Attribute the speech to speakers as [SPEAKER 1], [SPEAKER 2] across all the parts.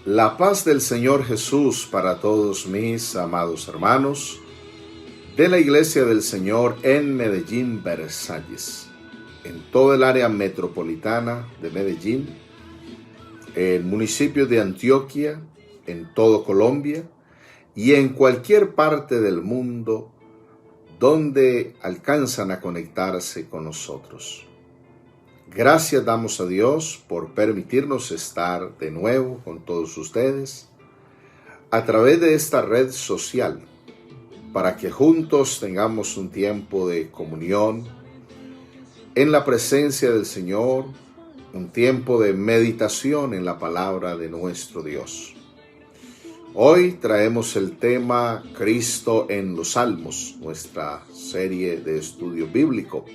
[SPEAKER 1] La paz del Señor Jesús para todos mis amados hermanos de la Iglesia del Señor en Medellín, Versalles, en todo el área metropolitana de Medellín, en municipios de Antioquia, en todo Colombia y en cualquier parte del mundo donde alcanzan a conectarse con nosotros. Gracias damos a Dios por permitirnos estar de nuevo con todos ustedes a través de esta red social para que juntos tengamos un tiempo de comunión en la presencia del Señor, un tiempo de meditación en la palabra de nuestro Dios. Hoy traemos el tema Cristo en los Salmos, nuestra serie de estudio bíblico.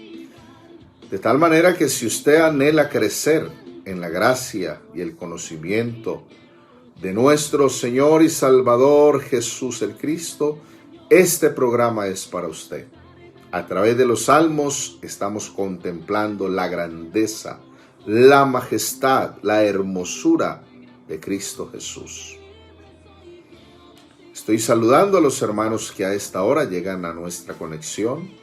[SPEAKER 1] De tal manera que si usted anhela crecer en la gracia y el conocimiento de nuestro Señor y Salvador Jesús el Cristo, este programa es para usted. A través de los salmos estamos contemplando la grandeza, la majestad, la hermosura de Cristo Jesús. Estoy saludando a los hermanos que a esta hora llegan a nuestra conexión.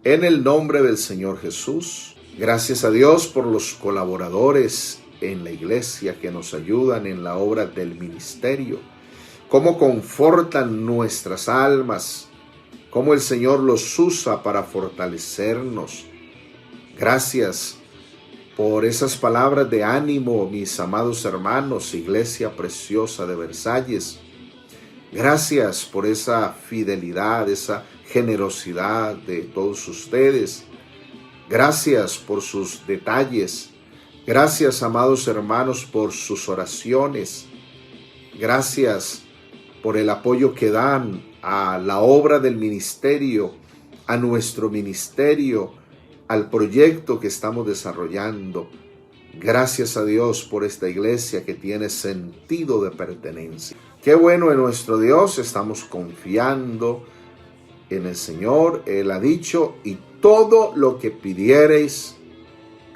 [SPEAKER 1] En el nombre del Señor Jesús, gracias a Dios por los colaboradores en la iglesia que nos ayudan en la obra del ministerio, cómo confortan nuestras almas, cómo el Señor los usa para fortalecernos. Gracias por esas palabras de ánimo, mis amados hermanos, iglesia preciosa de Versalles. Gracias por esa fidelidad, esa generosidad de todos ustedes. Gracias por sus detalles. Gracias, amados hermanos, por sus oraciones. Gracias por el apoyo que dan a la obra del ministerio, a nuestro ministerio, al proyecto que estamos desarrollando. Gracias a Dios por esta iglesia que tiene sentido de pertenencia. Qué bueno en nuestro Dios, estamos confiando en el Señor. Él ha dicho, y todo lo que pidiereis,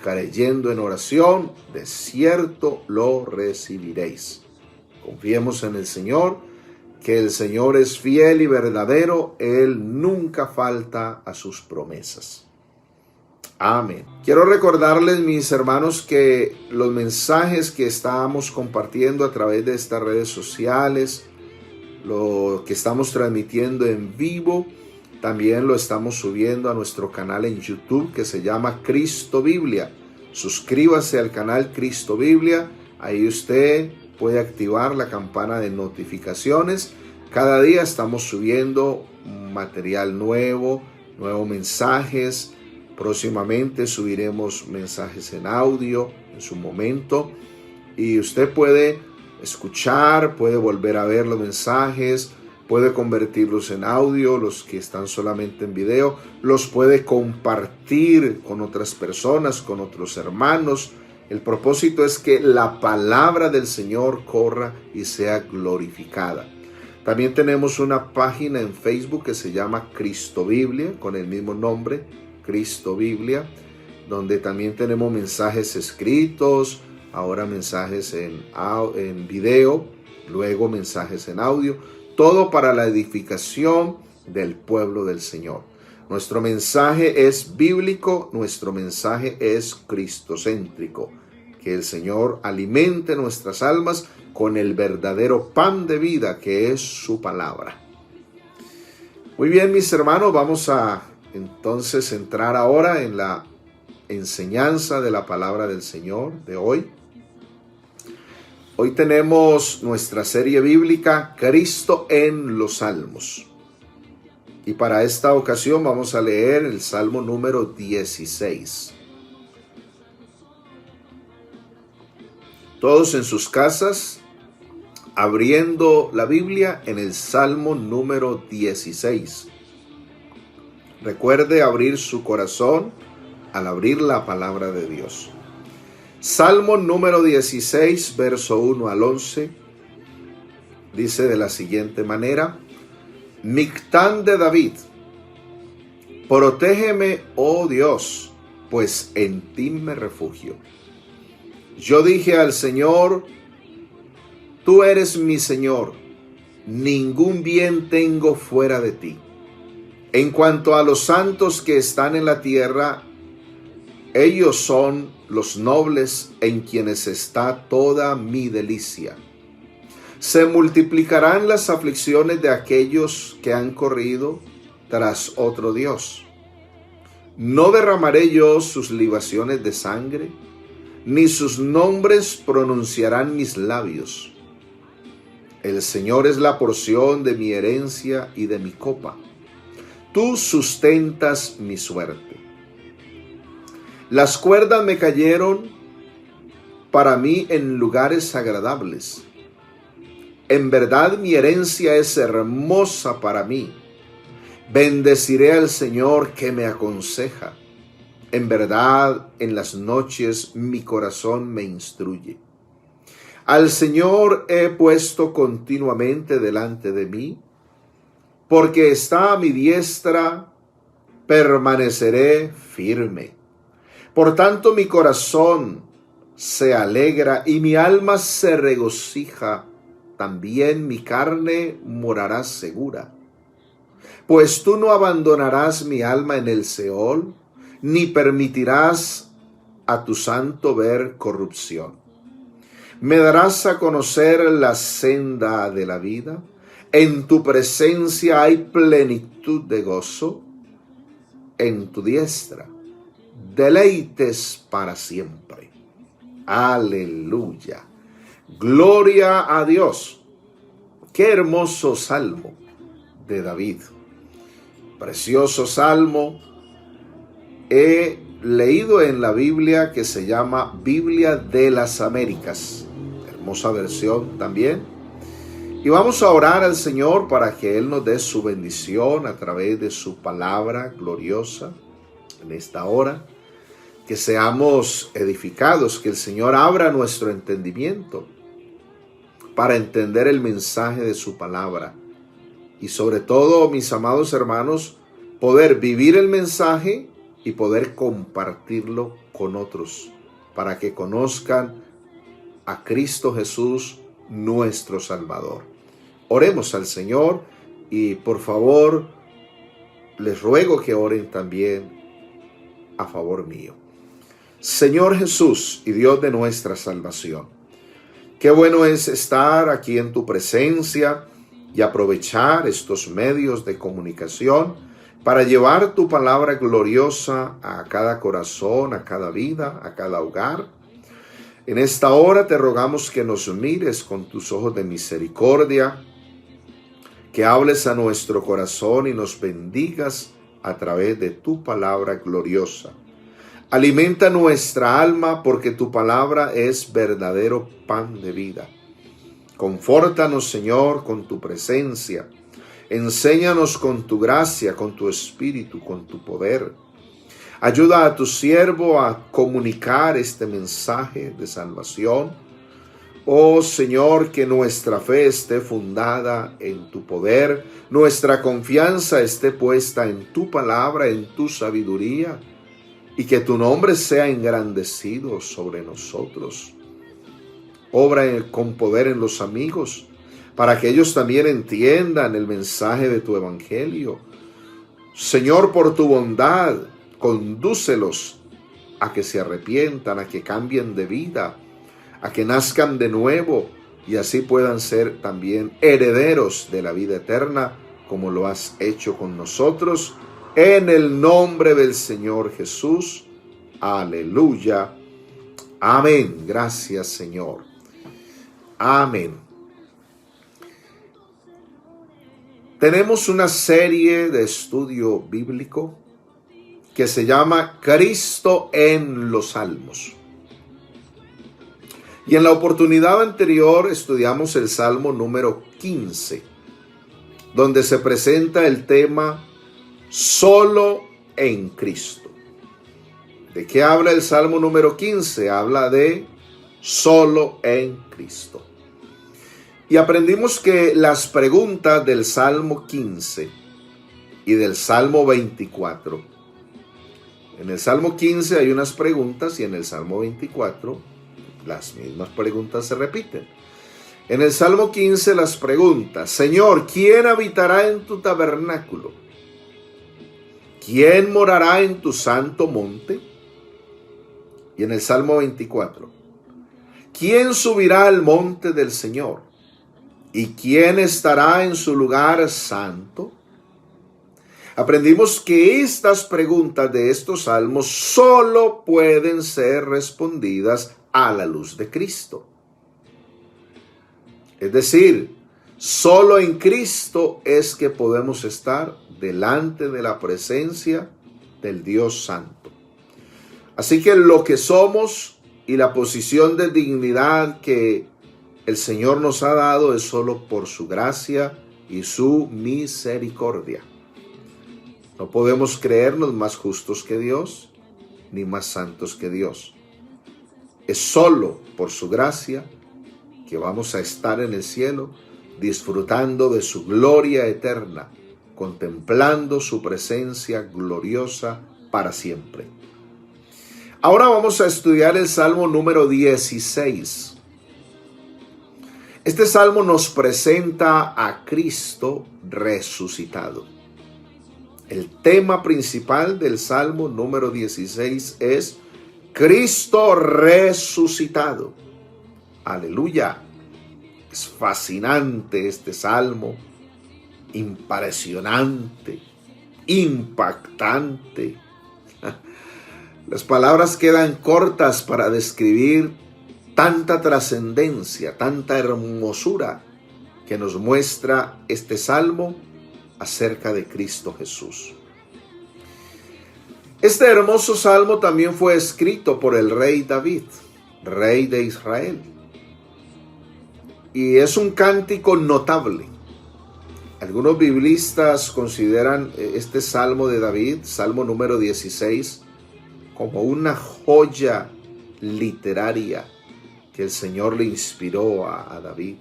[SPEAKER 1] creyendo en oración, de cierto lo recibiréis. Confiemos en el Señor, que el Señor es fiel y verdadero. Él nunca falta a sus promesas. Amén. Quiero recordarles, mis hermanos, que los mensajes que estamos compartiendo a través de estas redes sociales, lo que estamos transmitiendo en vivo, también lo estamos subiendo a nuestro canal en YouTube que se llama Cristo Biblia. Suscríbase al canal Cristo Biblia. Ahí usted puede activar la campana de notificaciones. Cada día estamos subiendo material nuevos mensajes. Próximamente subiremos mensajes en audio en su momento. Y usted puede escuchar, puede volver a ver los mensajes, puede convertirlos en audio, los que están solamente en video, los puede compartir con otras personas, con otros hermanos. El propósito es que la palabra del Señor corra y sea glorificada. También tenemos una página en Facebook que se llama Cristo Biblia, con el mismo nombre, Cristo Biblia, donde también tenemos mensajes escritos, ahora mensajes en video, luego mensajes en audio, todo para la edificación del pueblo del Señor. Nuestro mensaje es bíblico, nuestro mensaje es cristocéntrico. Que el Señor alimente nuestras almas con el verdadero pan de vida que es su palabra. Muy bien, mis hermanos, vamos a entonces entrar ahora en la enseñanza de la palabra del Señor de hoy. Hoy tenemos nuestra serie bíblica Cristo en los Salmos. Y para esta ocasión vamos a leer el Salmo número 16. Todos en sus casas, abriendo la Biblia en el Salmo número 16. Recuerde abrir su corazón al abrir la palabra de Dios. Salmo número 16, verso 1 al 11, dice de la siguiente manera: Mictán de David, protégeme, oh Dios, pues en ti me refugio. Yo dije al Señor, Tú eres mi Señor, ningún bien tengo fuera de ti. En cuanto a los santos que están en la tierra, ellos son los nobles en quienes está toda mi delicia. Se multiplicarán las aflicciones de aquellos que han corrido tras otro Dios. No derramaré yo sus libaciones de sangre, ni sus nombres pronunciarán mis labios. El Señor es la porción de mi herencia y de mi copa. Tú sustentas mi suerte. Las cuerdas me cayeron para mí en lugares agradables. En verdad mi herencia es hermosa para mí. Bendeciré al Señor que me aconseja. En verdad, en las noches mi corazón me instruye. Al Señor he puesto continuamente delante de mí, porque está a mi diestra, permaneceré firme. Por tanto, mi corazón se alegra y mi alma se regocija. También mi carne morará segura. Pues tú no abandonarás mi alma en el Seol, ni permitirás a tu santo ver corrupción. Me darás a conocer la senda de la vida. En tu presencia hay plenitud de gozo. En tu diestra, deleites para siempre. Aleluya. Gloria a Dios. Qué hermoso salmo de David. Precioso salmo. He leído en la Biblia que se llama Biblia de las Américas. Hermosa versión también. Y vamos a orar al Señor para que Él nos dé su bendición a través de su palabra gloriosa en esta hora. Que seamos edificados, que el Señor abra nuestro entendimiento para entender el mensaje de su palabra. Y sobre todo, mis amados hermanos, poder vivir el mensaje y poder compartirlo con otros para que conozcan a Cristo Jesús, nuestro Salvador. Oremos al Señor y por favor les ruego que oren también a favor mío. Señor Jesús y Dios de nuestra salvación, qué bueno es estar aquí en tu presencia y aprovechar estos medios de comunicación para llevar tu palabra gloriosa a cada corazón, a cada vida, a cada hogar. En esta hora te rogamos que nos mires con tus ojos de misericordia, que hables a nuestro corazón y nos bendigas a través de tu palabra gloriosa. Alimenta nuestra alma porque tu palabra es verdadero pan de vida. Confórtanos, Señor, con tu presencia. Enséñanos con tu gracia, con tu espíritu, con tu poder. Ayuda a tu siervo a comunicar este mensaje de salvación. Oh Señor, que nuestra fe esté fundada en tu poder, nuestra confianza esté puesta en tu palabra, en tu sabiduría, y que tu nombre sea engrandecido sobre nosotros. Obra con poder en los amigos, para que ellos también entiendan el mensaje de tu evangelio. Señor, por tu bondad, condúcelos a que se arrepientan, a que cambien de vida, a que nazcan de nuevo y así puedan ser también herederos de la vida eterna, como lo has hecho con nosotros, en el nombre del Señor Jesús. Aleluya. Amén. Gracias, Señor. Amén. Tenemos una serie de estudio bíblico que se llama Cristo en los Salmos. Y en la oportunidad anterior estudiamos el Salmo número 15, donde se presenta el tema Solo en Cristo. ¿De qué habla el Salmo número 15? Habla de solo en Cristo. Y aprendimos que las preguntas del Salmo 15 y del Salmo 24, en el Salmo 15 hay unas preguntas y en el Salmo 24 las mismas preguntas se repiten. En el Salmo 15 las preguntas: Señor, ¿quién habitará en tu tabernáculo? ¿Quién morará en tu santo monte? Y en el Salmo 24: ¿quién subirá al monte del Señor? ¿Y quién estará en su lugar santo? Aprendimos que estas preguntas de estos salmos solo pueden ser respondidas a la luz de Cristo. Es decir, solo en Cristo es que podemos estar delante de la presencia del Dios Santo. Así que lo que somos y la posición de dignidad que el Señor nos ha dado es solo por su gracia y su misericordia. No podemos creernos más justos que Dios, ni más santos que Dios. Es solo por su gracia que vamos a estar en el cielo, disfrutando de su gloria eterna, contemplando su presencia gloriosa para siempre. Ahora vamos a estudiar el Salmo número 16. Este salmo nos presenta a Cristo resucitado. El tema principal del Salmo número 16 es Cristo resucitado. Aleluya. Es fascinante este salmo, impresionante, impactante. Las palabras quedan cortas para describir tanta trascendencia, tanta hermosura que nos muestra este salmo acerca de Cristo Jesús. Este hermoso salmo también fue escrito por el rey David, rey de Israel. Y es un cántico notable. Algunos biblistas consideran este salmo de David, salmo número 16, como una joya literaria que el Señor le inspiró a David.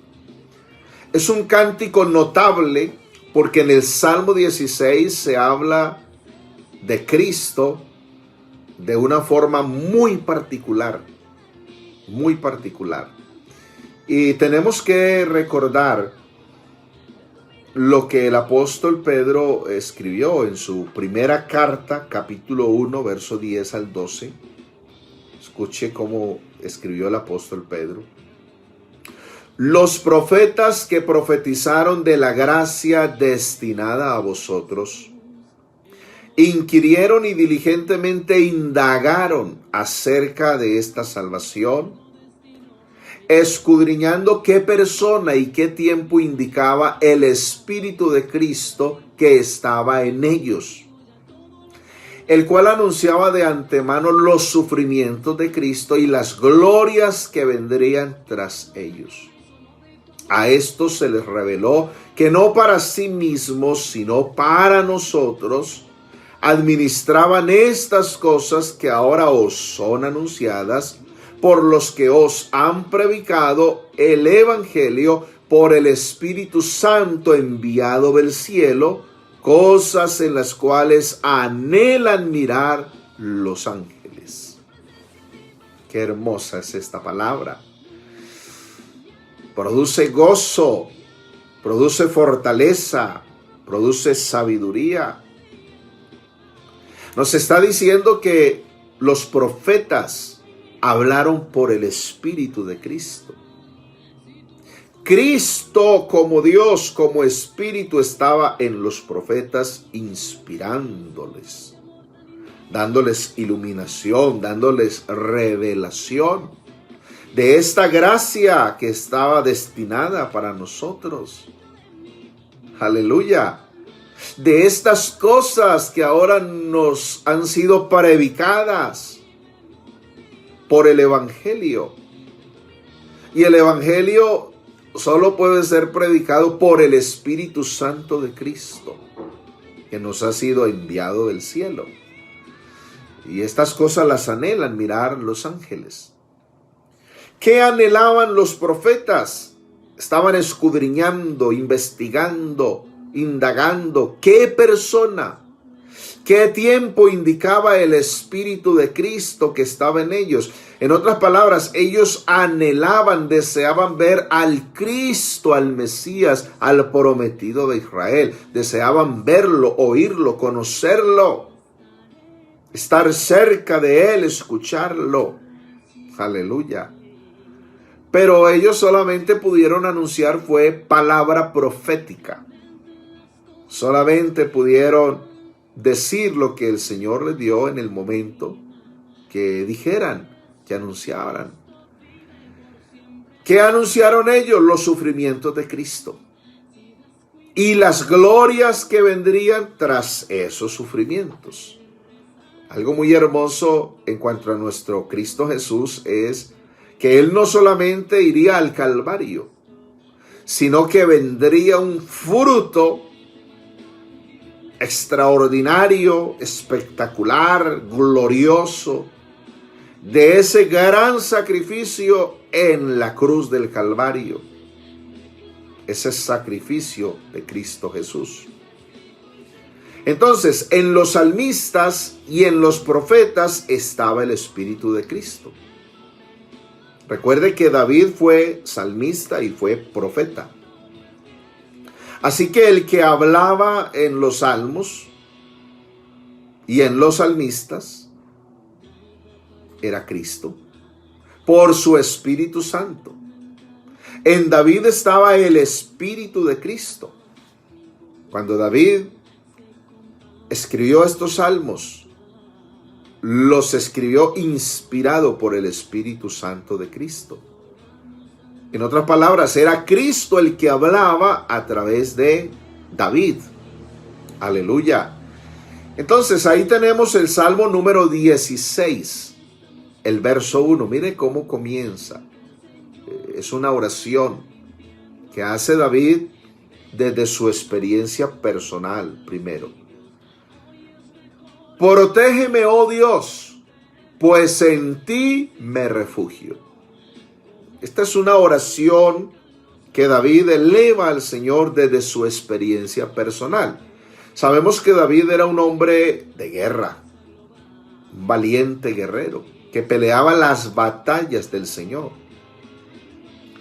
[SPEAKER 1] Es un cántico notable porque en el Salmo 16 se habla de Cristo de una forma muy particular, muy particular. Y tenemos que recordar lo que el apóstol Pedro escribió en su primera carta, capítulo 1, verso 10 al 12. Escuche cómo escribió el apóstol Pedro. Los profetas que profetizaron de la gracia destinada a vosotros, inquirieron y diligentemente indagaron acerca de esta salvación, escudriñando qué persona y qué tiempo indicaba el Espíritu de Cristo que estaba en ellos, el cual anunciaba de antemano los sufrimientos de Cristo y las glorias que vendrían tras ellos. A estos se les reveló que no para sí mismos, sino para nosotros, administraban estas cosas que ahora os son anunciadas por los que os han predicado el Evangelio por el Espíritu Santo enviado del cielo, cosas en las cuales anhelan mirar los ángeles. Qué hermosa es esta palabra. Produce gozo, produce fortaleza, produce sabiduría. Nos está diciendo que los profetas hablaron por el Espíritu de Cristo. Cristo como Dios, como Espíritu, estaba en los profetas inspirándoles, dándoles iluminación, dándoles revelación de esta gracia que estaba destinada para nosotros. Aleluya. De estas cosas que ahora nos han sido predicadas por el Evangelio. Y el Evangelio solo puede ser predicado por el Espíritu Santo de Cristo, que nos ha sido enviado del cielo. Y estas cosas las anhelan mirar los ángeles. ¿Qué anhelaban los profetas? Estaban escudriñando, investigando, indagando. ¿Qué persona ¿Qué tiempo indicaba el Espíritu de Cristo que estaba en ellos? En otras palabras, ellos anhelaban, deseaban ver al Cristo, al Mesías, al prometido de Israel. Deseaban verlo, oírlo, conocerlo, estar cerca de él, escucharlo. Aleluya. Pero ellos solamente pudieron anunciar fue palabra profética. Solamente pudieron decir lo que el Señor les dio en el momento que dijeran, que anunciaran. ¿Qué anunciaron ellos? Los sufrimientos de Cristo y las glorias que vendrían tras esos sufrimientos. Algo muy hermoso en cuanto a nuestro Cristo Jesús es que Él no solamente iría al Calvario, sino que vendría un fruto extraordinario, espectacular, glorioso, de ese gran sacrificio en la cruz del Calvario. Ese sacrificio de Cristo Jesús. Entonces, en los salmistas y en los profetas estaba el Espíritu de Cristo. Recuerde que David fue salmista y fue profeta. Así que el que hablaba en los salmos y en los salmistas era Cristo, por su Espíritu Santo. En David estaba el Espíritu de Cristo. Cuando David escribió estos salmos, los escribió inspirado por el Espíritu Santo de Cristo. En otras palabras, era Cristo el que hablaba a través de David. Aleluya. Entonces ahí tenemos el Salmo número 16, el verso 1. Mire cómo comienza. Es una oración que hace David desde su experiencia personal primero. Protégeme, oh Dios, pues en ti me refugio. Esta es una oración que David eleva al Señor desde su experiencia personal. Sabemos que David era un hombre de guerra, un valiente guerrero, que peleaba las batallas del Señor.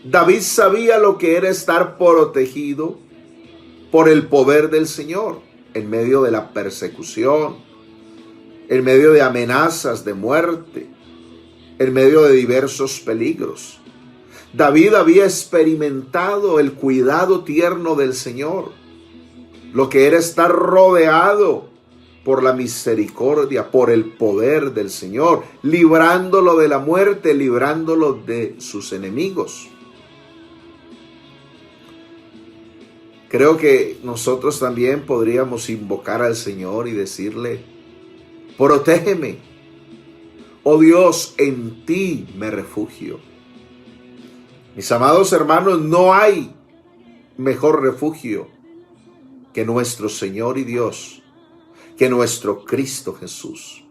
[SPEAKER 1] David sabía lo que era estar protegido por el poder del Señor en medio de la persecución, en medio de amenazas de muerte, en medio de diversos peligros. David había experimentado el cuidado tierno del Señor, lo que era estar rodeado por la misericordia, por el poder del Señor, librándolo de la muerte, librándolo de sus enemigos. Creo que nosotros también podríamos invocar al Señor y decirle: protégeme, oh Dios, en ti me refugio. Mis amados hermanos, no hay mejor refugio que nuestro Señor y Dios, que nuestro Cristo Jesús.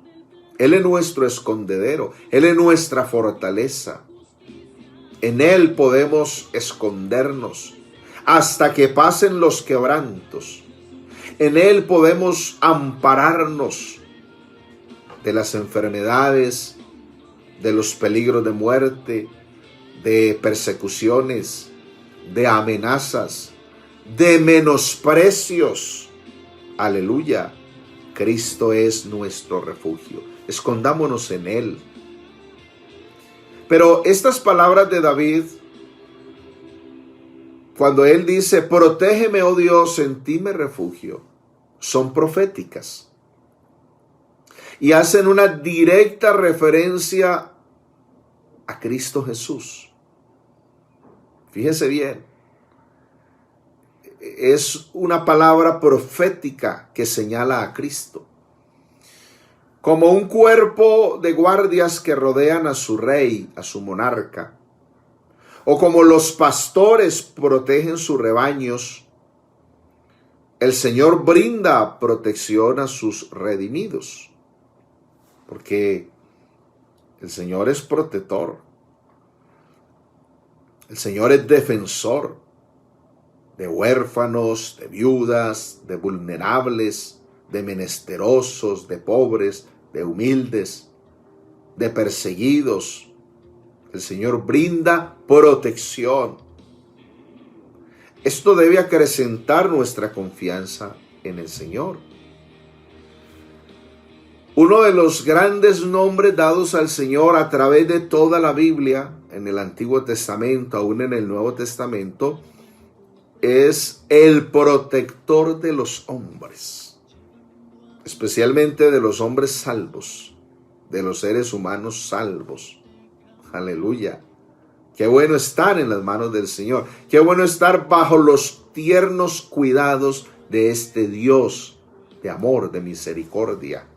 [SPEAKER 1] Él es nuestro escondedero, Él es nuestra fortaleza. En Él podemos escondernos hasta que pasen los quebrantos. En Él podemos ampararnos de las enfermedades, de los peligros de muerte, de persecuciones, de amenazas, de menosprecios. Aleluya. Cristo es nuestro refugio. Escondámonos en Él. Pero estas palabras de David, cuando él dice: protégeme, oh Dios, en ti me refugio, son proféticas y hacen una directa referencia a Cristo Jesús. Fíjese bien, es una palabra profética que señala a Cristo. Como un cuerpo de guardias que rodean a su rey, a su monarca, o como los pastores protegen sus rebaños, el Señor brinda protección a sus redimidos, porque el Señor es protector. El Señor es defensor de huérfanos, de viudas, de vulnerables, de menesterosos, de pobres, de humildes, de perseguidos. El Señor brinda protección. Esto debe acrecentar nuestra confianza en el Señor. Uno de los grandes nombres dados al Señor a través de toda la Biblia, en el Antiguo Testamento, aún en el Nuevo Testamento, es el protector de los hombres, especialmente de los hombres salvos, de los seres humanos salvos. Aleluya. Qué bueno estar en las manos del Señor. Qué bueno estar bajo los tiernos cuidados de este Dios de amor, de misericordia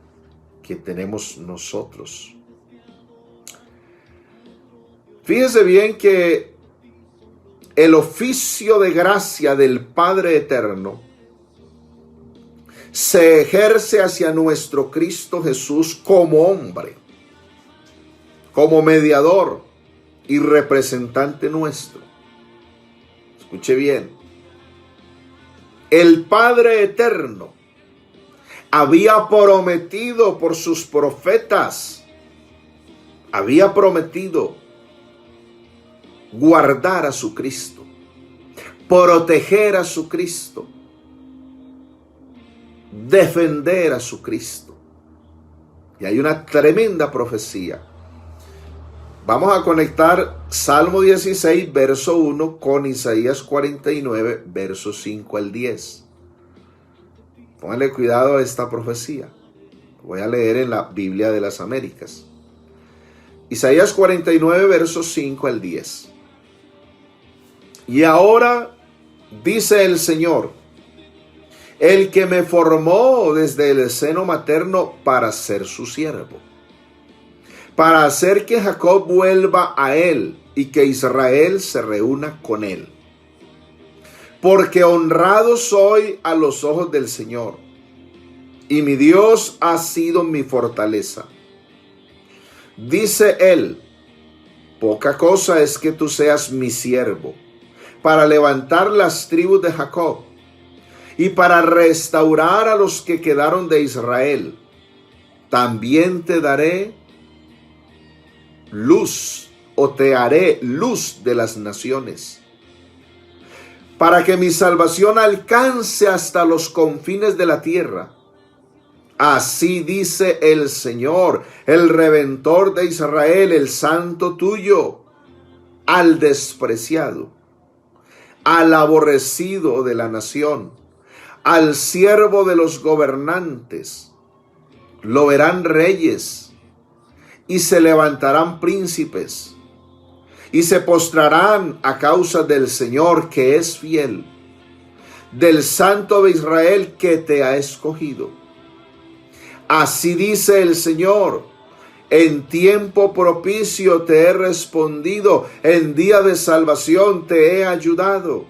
[SPEAKER 1] que tenemos nosotros. Fíjese bien que el oficio de gracia del Padre Eterno se ejerce hacia nuestro Cristo Jesús como hombre, como mediador y representante nuestro. Escuche bien. El Padre Eterno había prometido por sus profetas, había prometido guardar a su Cristo, proteger a su Cristo, defender a su Cristo. Y hay una tremenda profecía. Vamos a conectar Salmo 16, verso 1 con Isaías 49, versos 5 al 10. Pónganle cuidado a esta profecía. Voy a leer en la Biblia de las Américas. Isaías 49, versos 5 al 10. Y ahora dice el Señor, el que me formó desde el seno materno para ser su siervo, para hacer que Jacob vuelva a él y que Israel se reúna con él. Porque honrado soy a los ojos del Señor, y mi Dios ha sido mi fortaleza. Dice él, poca cosa es que tú seas mi siervo, para levantar las tribus de Jacob, y para restaurar a los que quedaron de Israel. También te daré luz, o te haré luz de las naciones, para que mi salvación alcance hasta los confines de la tierra. Así dice el Señor, el Redentor de Israel, el Santo tuyo, al despreciado, al aborrecido de la nación, al siervo de los gobernantes. Lo verán reyes y se levantarán príncipes y se postrarán a causa del Señor que es fiel, del Santo de Israel que te ha escogido. Así dice el Señor, en tiempo propicio te he respondido, en día de salvación te he ayudado.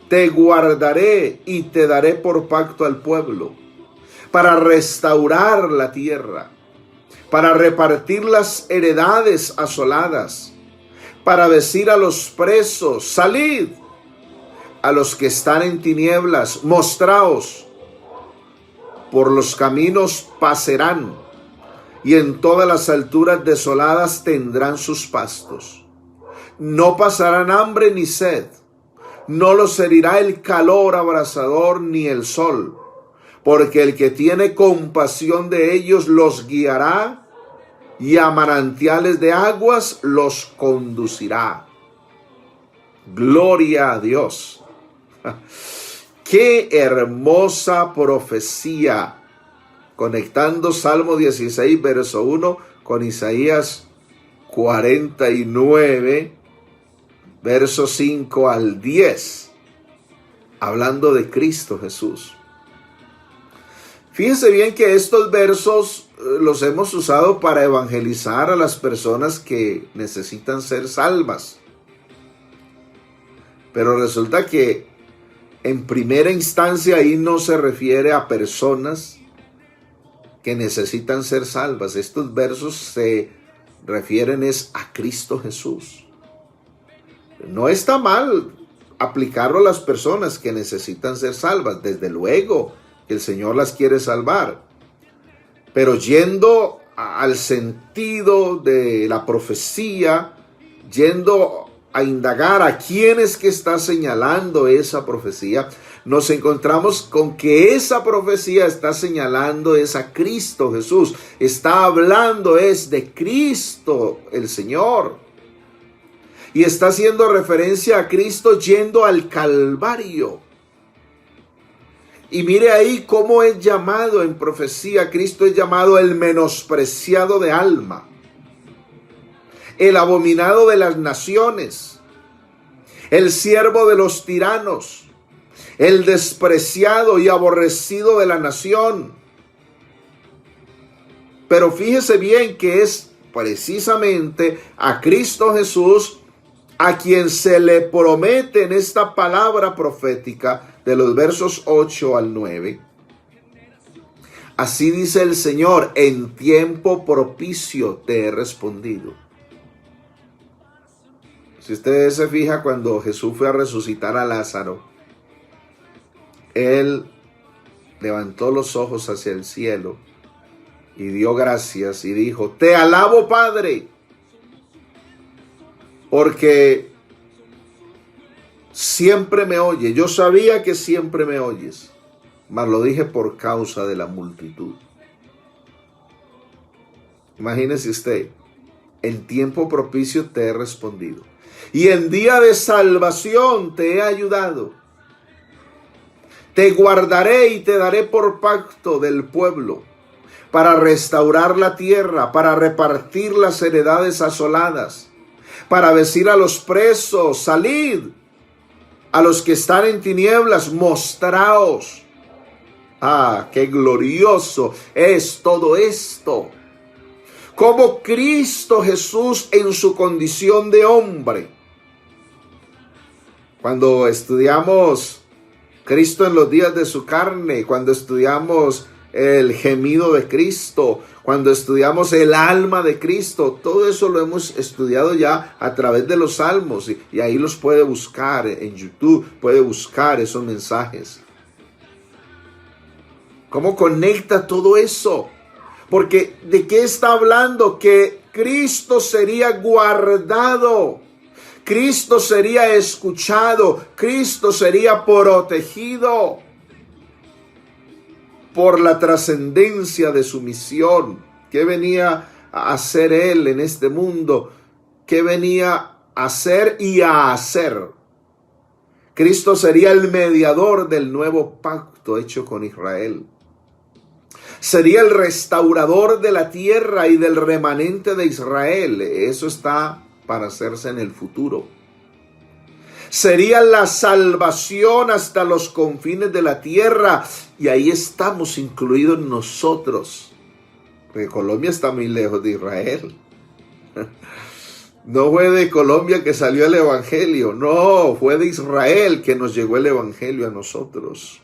[SPEAKER 1] Te guardaré y te daré por pacto al pueblo, para restaurar la tierra, para repartir las heredades asoladas, para decir a los presos, salid, a los que están en tinieblas, mostraos, por los caminos pasarán, y en todas las alturas desoladas tendrán sus pastos. No pasarán hambre ni sed, no los herirá el calor abrasador ni el sol, porque el que tiene compasión de ellos los guiará, y a manantiales de aguas los conducirá. Gloria a Dios. Qué hermosa profecía. Conectando Salmo 16, verso 1 con Isaías 49, verso 5 al 10. Hablando de Cristo Jesús. Fíjense bien que estos versos los hemos usado para evangelizar a las personas que necesitan ser salvas. Pero resulta que en primera instancia ahí no se refiere a personas que necesitan ser salvas. Estos versos se refieren a Cristo Jesús. No está mal aplicarlo a las personas que necesitan ser salvas, desde luego. que el Señor las quiere salvar. Pero yendo al sentido de la profecía, yendo a indagar a quién es que está señalando esa profecía, nos encontramos con que esa profecía está señalando es a Cristo Jesús. Está hablando es de Cristo el Señor. Y está haciendo referencia a Cristo yendo al Calvario. Y mire ahí cómo es llamado en profecía. Cristo es llamado el menospreciado de alma, el abominado de las naciones, el siervo de los tiranos, el despreciado y aborrecido de la nación. Pero fíjese bien que es precisamente a Cristo Jesús a quien se le promete en esta palabra profética de los versos 8 al 9. Así dice el Señor: en tiempo propicio te he respondido. Si usted se fija, cuando Jesús fue a resucitar a Lázaro, Él levantó los ojos hacia el cielo y dio gracias y dijo: te alabo, Padre, porque siempre me oyes. Yo sabía que siempre me oyes, mas lo dije por causa de la multitud. Imagínese usted: en tiempo propicio te he respondido, y en día de salvación te he ayudado. Te guardaré y te daré por pacto del pueblo, para restaurar la tierra, para repartir las heredades asoladas, para decir a los presos: salid, a los que están en tinieblas, mostraos. Ah, qué glorioso es todo esto. Como Cristo Jesús en su condición de hombre. Cuando estudiamos Cristo en los días de su carne, cuando estudiamos el gemido de Cristo, cuando estudiamos el alma de Cristo, todo eso lo hemos estudiado ya a través de los salmos, y ahí los puede buscar en YouTube, puede buscar esos mensajes. ¿Cómo conecta todo eso? Porque ¿de qué está hablando? Que Cristo sería guardado, Cristo sería escuchado, Cristo sería protegido por la trascendencia de su misión. ¿Qué venía a hacer Él en este mundo? ¿Qué venía a hacer y a hacer? Cristo sería el mediador del nuevo pacto hecho con Israel. Sería el restaurador de la tierra y del remanente de Israel. Eso está para hacerse en el futuro. Sería la salvación hasta los confines de la tierra. Y ahí estamos incluidos nosotros. Porque Colombia está muy lejos de Israel. No fue de Colombia que salió el evangelio. No, fue de Israel que nos llegó el evangelio a nosotros.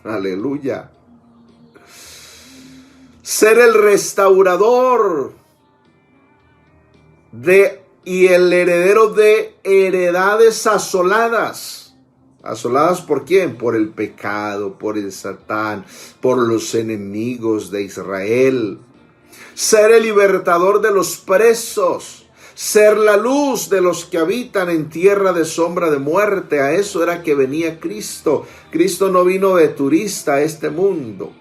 [SPEAKER 1] Aleluya. Ser el restaurador y el heredero de heredades asoladas. ¿Asoladas por quién? Por el pecado, por el Satán, por los enemigos de Israel. Ser el libertador de los presos. Ser la luz de los que habitan en tierra de sombra de muerte. A eso era que venía Cristo. Cristo no vino de turista a este mundo.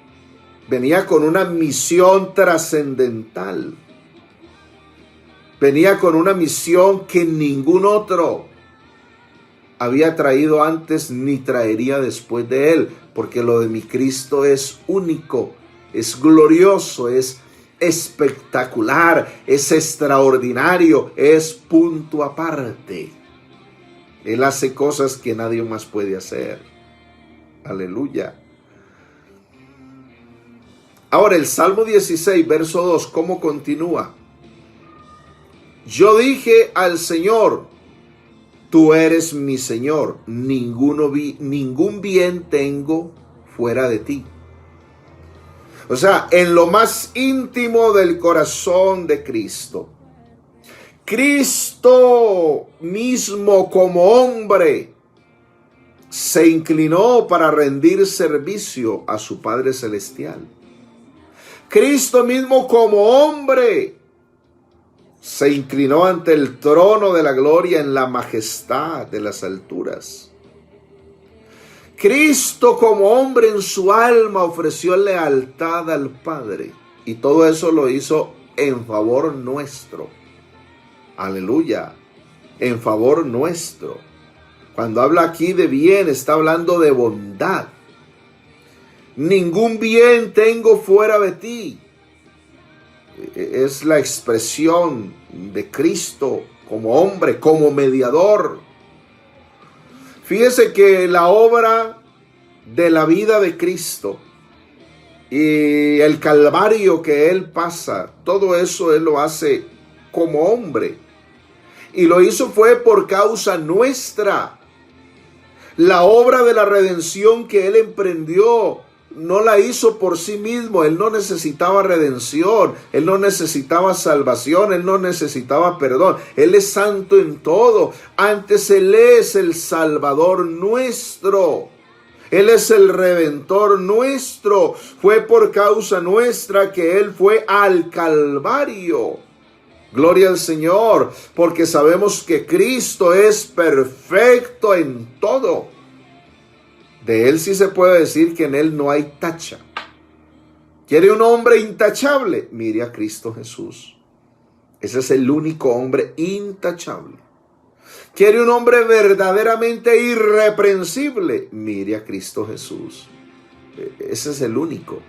[SPEAKER 1] Venía con una misión trascendental. Venía con una misión que ningún otro había traído antes ni traería después de él. Porque lo de mi Cristo es único, es glorioso, es espectacular, es extraordinario, es punto aparte. Él hace cosas que nadie más puede hacer. Aleluya. Ahora el Salmo 16, verso 2, ¿cómo continúa? Yo dije al Señor: tú eres mi Señor, ningún bien tengo fuera de ti. O sea, en lo más íntimo del corazón de Cristo, Cristo mismo como hombre se inclinó para rendir servicio a su Padre Celestial. Cristo mismo como hombre se inclinó ante el trono de la gloria en la majestad de las alturas. Cristo como hombre en su alma ofreció lealtad al Padre, y todo eso lo hizo en favor nuestro. Aleluya, en favor nuestro. Cuando habla aquí de bien, está hablando de bondad. Ningún bien tengo fuera de ti. Es la expresión de Cristo como hombre, como mediador. Fíjese que la obra de la vida de Cristo y el calvario que Él pasa, todo eso Él lo hace como hombre. Y lo hizo fue por causa nuestra. La obra de la redención que Él emprendió no la hizo por sí mismo. Él no necesitaba redención, Él no necesitaba salvación, Él no necesitaba perdón. Él es santo en todo. Antes Él es el Salvador nuestro. Él es el Redentor nuestro. Fue por causa nuestra que Él fue al Calvario. Gloria al Señor, porque sabemos que Cristo es perfecto en todo. De Él sí se puede decir que en Él no hay tacha. ¿Quiere un hombre intachable? Mire a Cristo Jesús. Ese es el único hombre intachable. ¿Quiere un hombre verdaderamente irreprensible? Mire a Cristo Jesús. Ese es el único.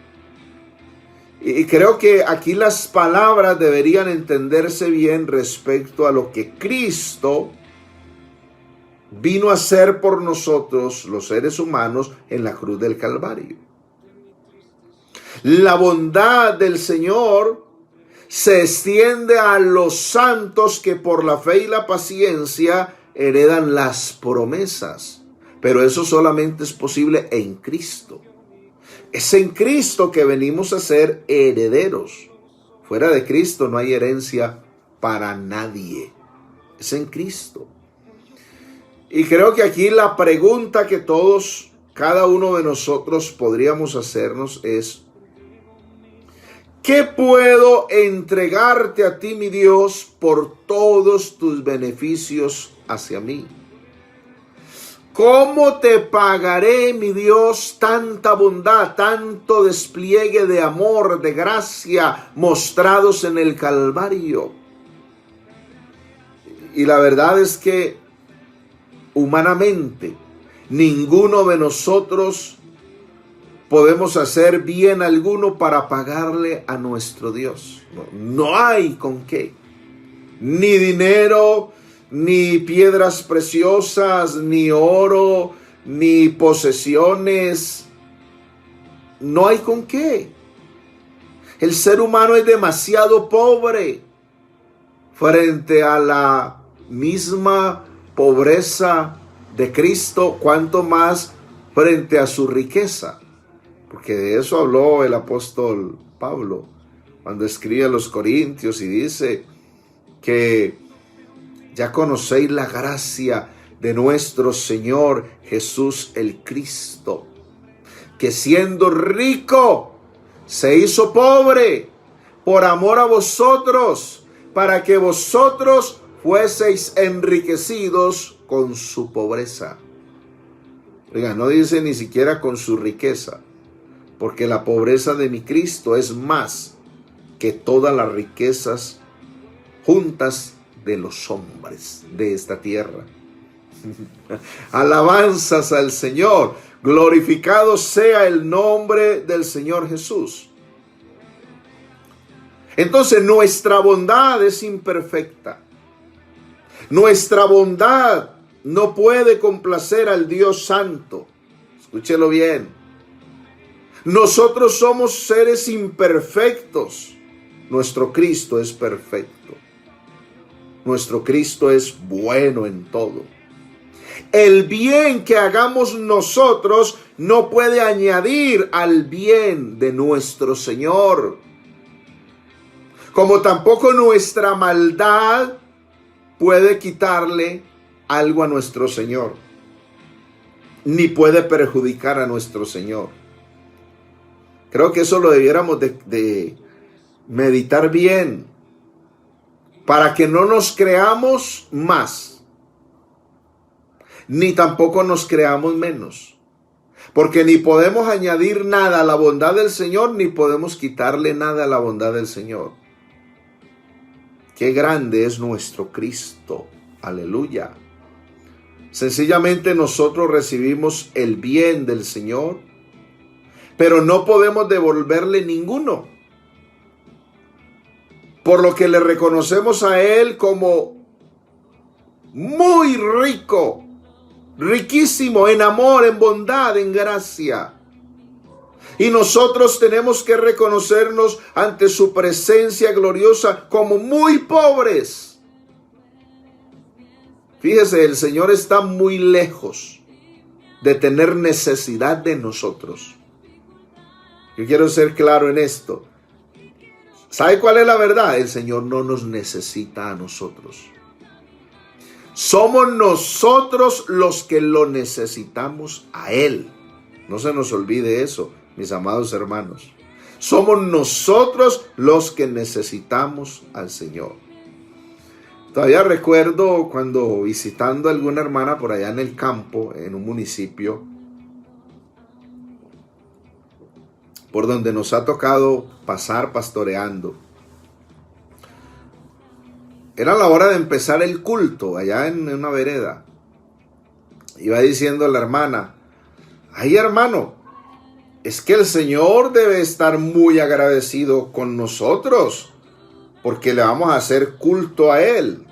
[SPEAKER 1] Y creo que aquí las palabras deberían entenderse bien respecto a lo que Cristo vino a hacer por nosotros, los seres humanos, en la cruz del Calvario. La bondad del Señor se extiende a los santos que por la fe y la paciencia heredan las promesas. Pero eso solamente es posible en Cristo. Es en Cristo que venimos a ser herederos. Fuera de Cristo no hay herencia para nadie. Es en Cristo. Y creo que aquí la pregunta que todos, cada uno de nosotros podríamos hacernos es: ¿qué puedo entregarte a ti, mi Dios, por todos tus beneficios hacia mí? ¿Cómo te pagaré, mi Dios, tanta bondad, tanto despliegue de amor, de gracia mostrados en el Calvario? Y la verdad es que humanamente ninguno de nosotros podemos hacer bien alguno para pagarle a nuestro Dios. No hay con qué. Ni dinero, ni piedras preciosas, ni oro, ni posesiones. No hay con qué. El ser humano es demasiado pobre frente a la misma pobreza de Cristo, cuanto más frente a su riqueza. Porque de eso habló el apóstol Pablo cuando escribe a los Corintios y dice que ya conocéis la gracia de nuestro Señor Jesús el Cristo, que siendo rico se hizo pobre por amor a vosotros, para que vosotros fueseis enriquecidos con su pobreza. Oiga, no dice ni siquiera con su riqueza, porque la pobreza de mi Cristo es más que todas las riquezas juntas de los hombres de esta tierra. Alabanzas al Señor. Glorificado sea el nombre del Señor Jesús. Entonces, nuestra bondad es imperfecta. Nuestra bondad no puede complacer al Dios Santo. Escúchelo bien. Nosotros somos seres imperfectos. Nuestro Cristo es perfecto. Nuestro Cristo es bueno en todo. El bien que hagamos nosotros no puede añadir al bien de nuestro Señor. Como tampoco nuestra maldad puede quitarle algo a nuestro Señor. ni puede perjudicar a nuestro Señor. Creo que eso lo debiéramos de meditar bien, para que no nos creamos más, ni tampoco nos creamos menos. Porque ni podemos añadir nada a la bondad del Señor, ni podemos quitarle nada a la bondad del Señor. Qué grande es nuestro Cristo. Aleluya. Sencillamente nosotros recibimos el bien del Señor, pero no podemos devolverle ninguno. Por lo que le reconocemos a Él como muy rico, riquísimo en amor, en bondad, en gracia. Y nosotros tenemos que reconocernos ante su presencia gloriosa como muy pobres. Fíjese, el Señor está muy lejos de tener necesidad de nosotros. Yo quiero ser claro en esto. ¿Sabe cuál es la verdad? El Señor no nos necesita a nosotros. Somos nosotros los que lo necesitamos a Él. No se nos olvide eso, mis amados hermanos. Somos nosotros los que necesitamos al Señor. Todavía recuerdo cuando visitando a alguna hermana por allá en el campo, en un municipio, por donde nos ha tocado pasar pastoreando. Era la hora de empezar el culto allá en una vereda. Iba diciendo la hermana: ay, hermano, es que el Señor debe estar muy agradecido con nosotros, porque le vamos a hacer culto a Él.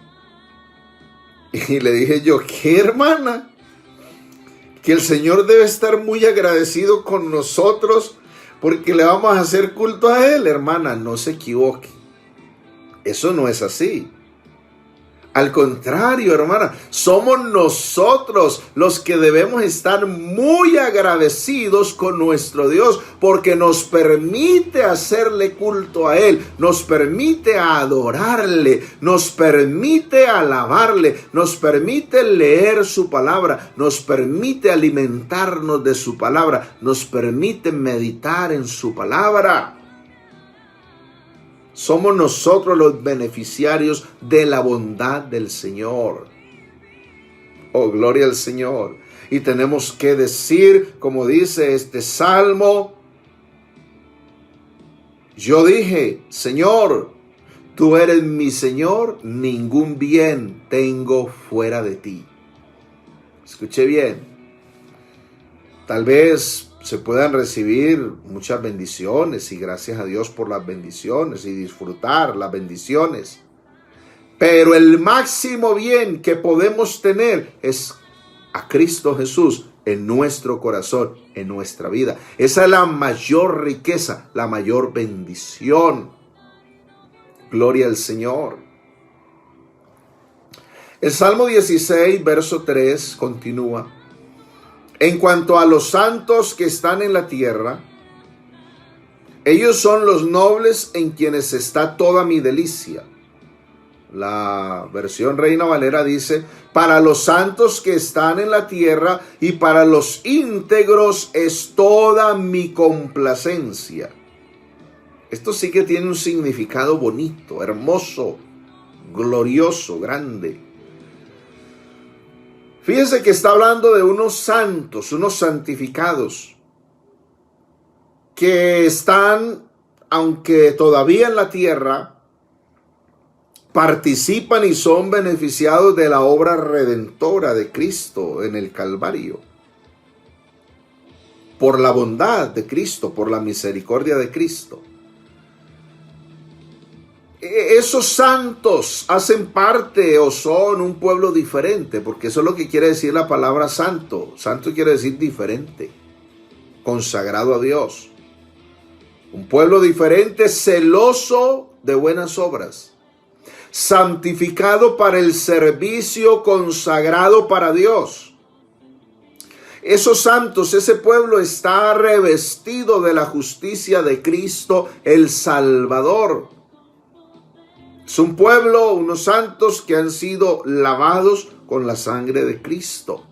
[SPEAKER 1] Y le dije yo: ¿qué, hermana? Que el Señor debe estar muy agradecido con nosotros porque le vamos a hacer culto a Él. Hermana, no se equivoque. Eso no es así. Al contrario, hermana, somos nosotros los que debemos estar muy agradecidos con nuestro Dios, porque nos permite hacerle culto a Él, nos permite adorarle, nos permite alabarle, nos permite leer su palabra, nos permite alimentarnos de su palabra, nos permite meditar en su palabra. Somos nosotros los beneficiarios de la bondad del Señor. Oh, gloria al Señor. Y tenemos que decir, como dice este salmo: yo dije, Señor, tú eres mi Señor, ningún bien tengo fuera de ti. Escuche bien. Tal vez se puedan recibir muchas bendiciones y gracias a Dios por las bendiciones y disfrutar las bendiciones. Pero el máximo bien que podemos tener es a Cristo Jesús en nuestro corazón, en nuestra vida. Esa es la mayor riqueza, la mayor bendición. Gloria al Señor. El Salmo 16, verso 3 continúa: en cuanto a los santos que están en la tierra, ellos son los nobles en quienes está toda mi delicia. La versión Reina Valera dice: para los santos que están en la tierra y para los íntegros es toda mi complacencia. Esto sí que tiene un significado bonito, hermoso, glorioso, grande. Fíjense que está hablando de unos santos, unos santificados, que están, aunque todavía en la tierra, participan y son beneficiados de la obra redentora de Cristo en el Calvario. Por la bondad de Cristo, por la misericordia de Cristo. Esos santos hacen parte o son un pueblo diferente, porque eso es lo que quiere decir la palabra santo. Santo quiere decir diferente, consagrado a Dios. Un pueblo diferente, celoso de buenas obras, santificado para el servicio, consagrado para Dios. Esos santos, ese pueblo está revestido de la justicia de Cristo el Salvador. Es un pueblo, unos santos que han sido lavados con la sangre de Cristo.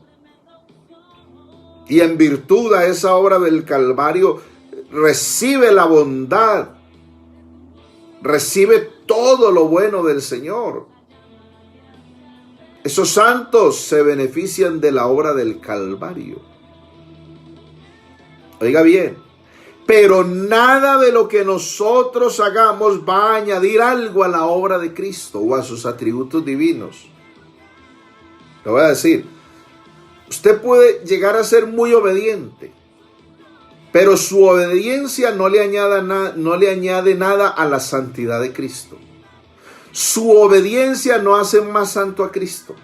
[SPEAKER 1] y en virtud a esa obra del Calvario recibe la bondad, recibe todo lo bueno del Señor. Esos santos se benefician de la obra del Calvario. Oiga bien, pero nada de lo que nosotros hagamos va a añadir algo a la obra de Cristo o a sus atributos divinos. Le voy a decir, usted puede llegar a ser muy obediente, pero su obediencia no le añade nada a la santidad de Cristo. Su obediencia no hace más santo a Cristo.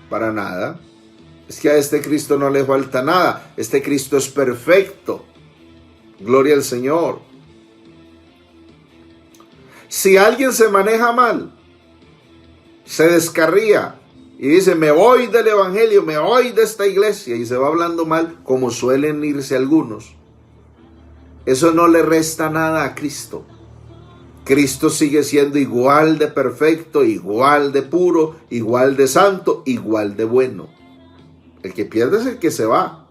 [SPEAKER 1] Para nada. Es que a este Cristo no le falta nada. Este Cristo es perfecto. Gloria al Señor. Si alguien se maneja mal, se descarría y dice, me voy del evangelio, me voy de esta iglesia, y se va hablando mal, como suelen irse algunos, eso no le resta nada a Cristo. Cristo sigue siendo igual de perfecto, igual de puro, igual de santo, igual de bueno. El que pierde es el que se va.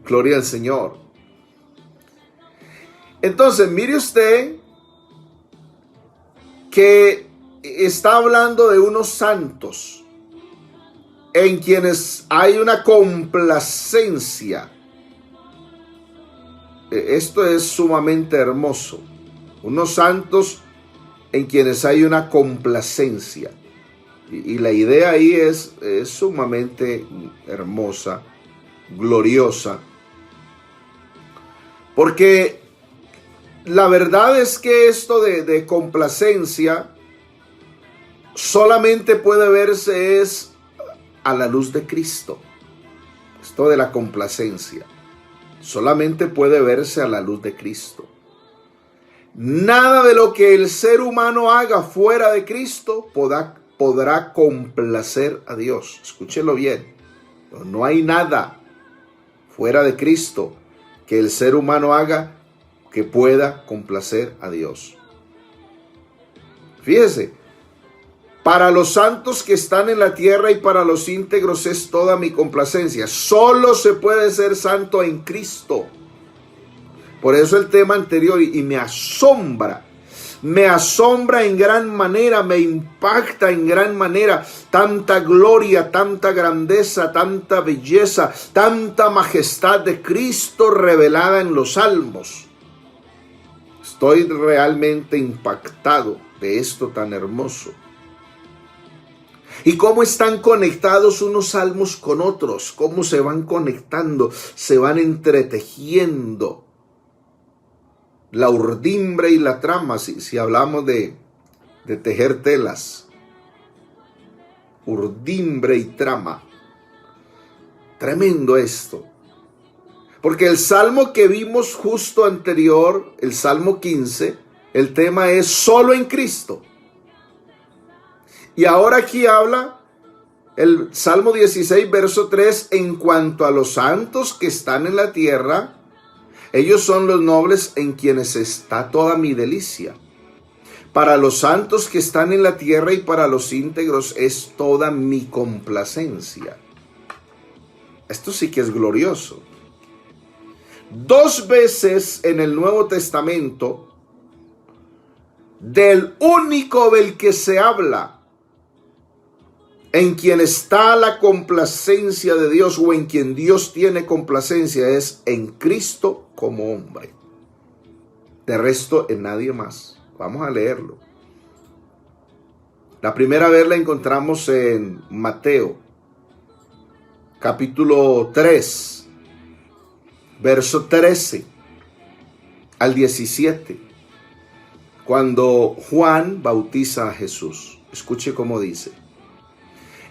[SPEAKER 1] Gloria al Señor. Entonces, mire usted que está hablando de unos santos en quienes hay una complacencia. Esto es sumamente hermoso. Unos santos en quienes hay una complacencia. Y la idea ahí es sumamente hermosa, gloriosa. Porque la verdad es que esto de complacencia solamente puede verse es a la luz de Cristo. Esto de la complacencia solamente puede verse a la luz de Cristo. Nada de lo que el ser humano haga fuera de Cristo podrá complacer a Dios. Escúchelo bien. No hay nada fuera de Cristo que el ser humano haga que pueda complacer a Dios. Fíjese, para los santos que están en la tierra y para los íntegros es toda mi complacencia. Solo se puede ser santo en Cristo. Por eso el tema anterior, y me asombra en gran manera, me impacta en gran manera tanta gloria, tanta grandeza, tanta belleza, tanta majestad de Cristo revelada en los salmos. Estoy realmente impactado de esto tan hermoso. Y cómo están conectados unos salmos con otros, cómo se van conectando, se van entretejiendo. La urdimbre y la trama, si hablamos de tejer telas. Urdimbre y trama. Tremendo esto. Porque el salmo que vimos justo anterior, el Salmo 15, el tema es solo en Cristo. Y ahora aquí habla el Salmo 16, verso 3, en cuanto a los santos que están en la tierra, ellos son los nobles en quienes está toda mi delicia. Para los santos que están en la tierra y para los íntegros es toda mi complacencia. Esto sí que es glorioso. 2 veces en el Nuevo Testamento, del único del que se habla, en quien está la complacencia de Dios o en quien Dios tiene complacencia, es en Cristo como hombre. De resto, en nadie más. Vamos a leerlo. La primera vez la encontramos en Mateo, capítulo 3, verso 13 al 17, cuando Juan bautiza a Jesús. Escuche cómo dice.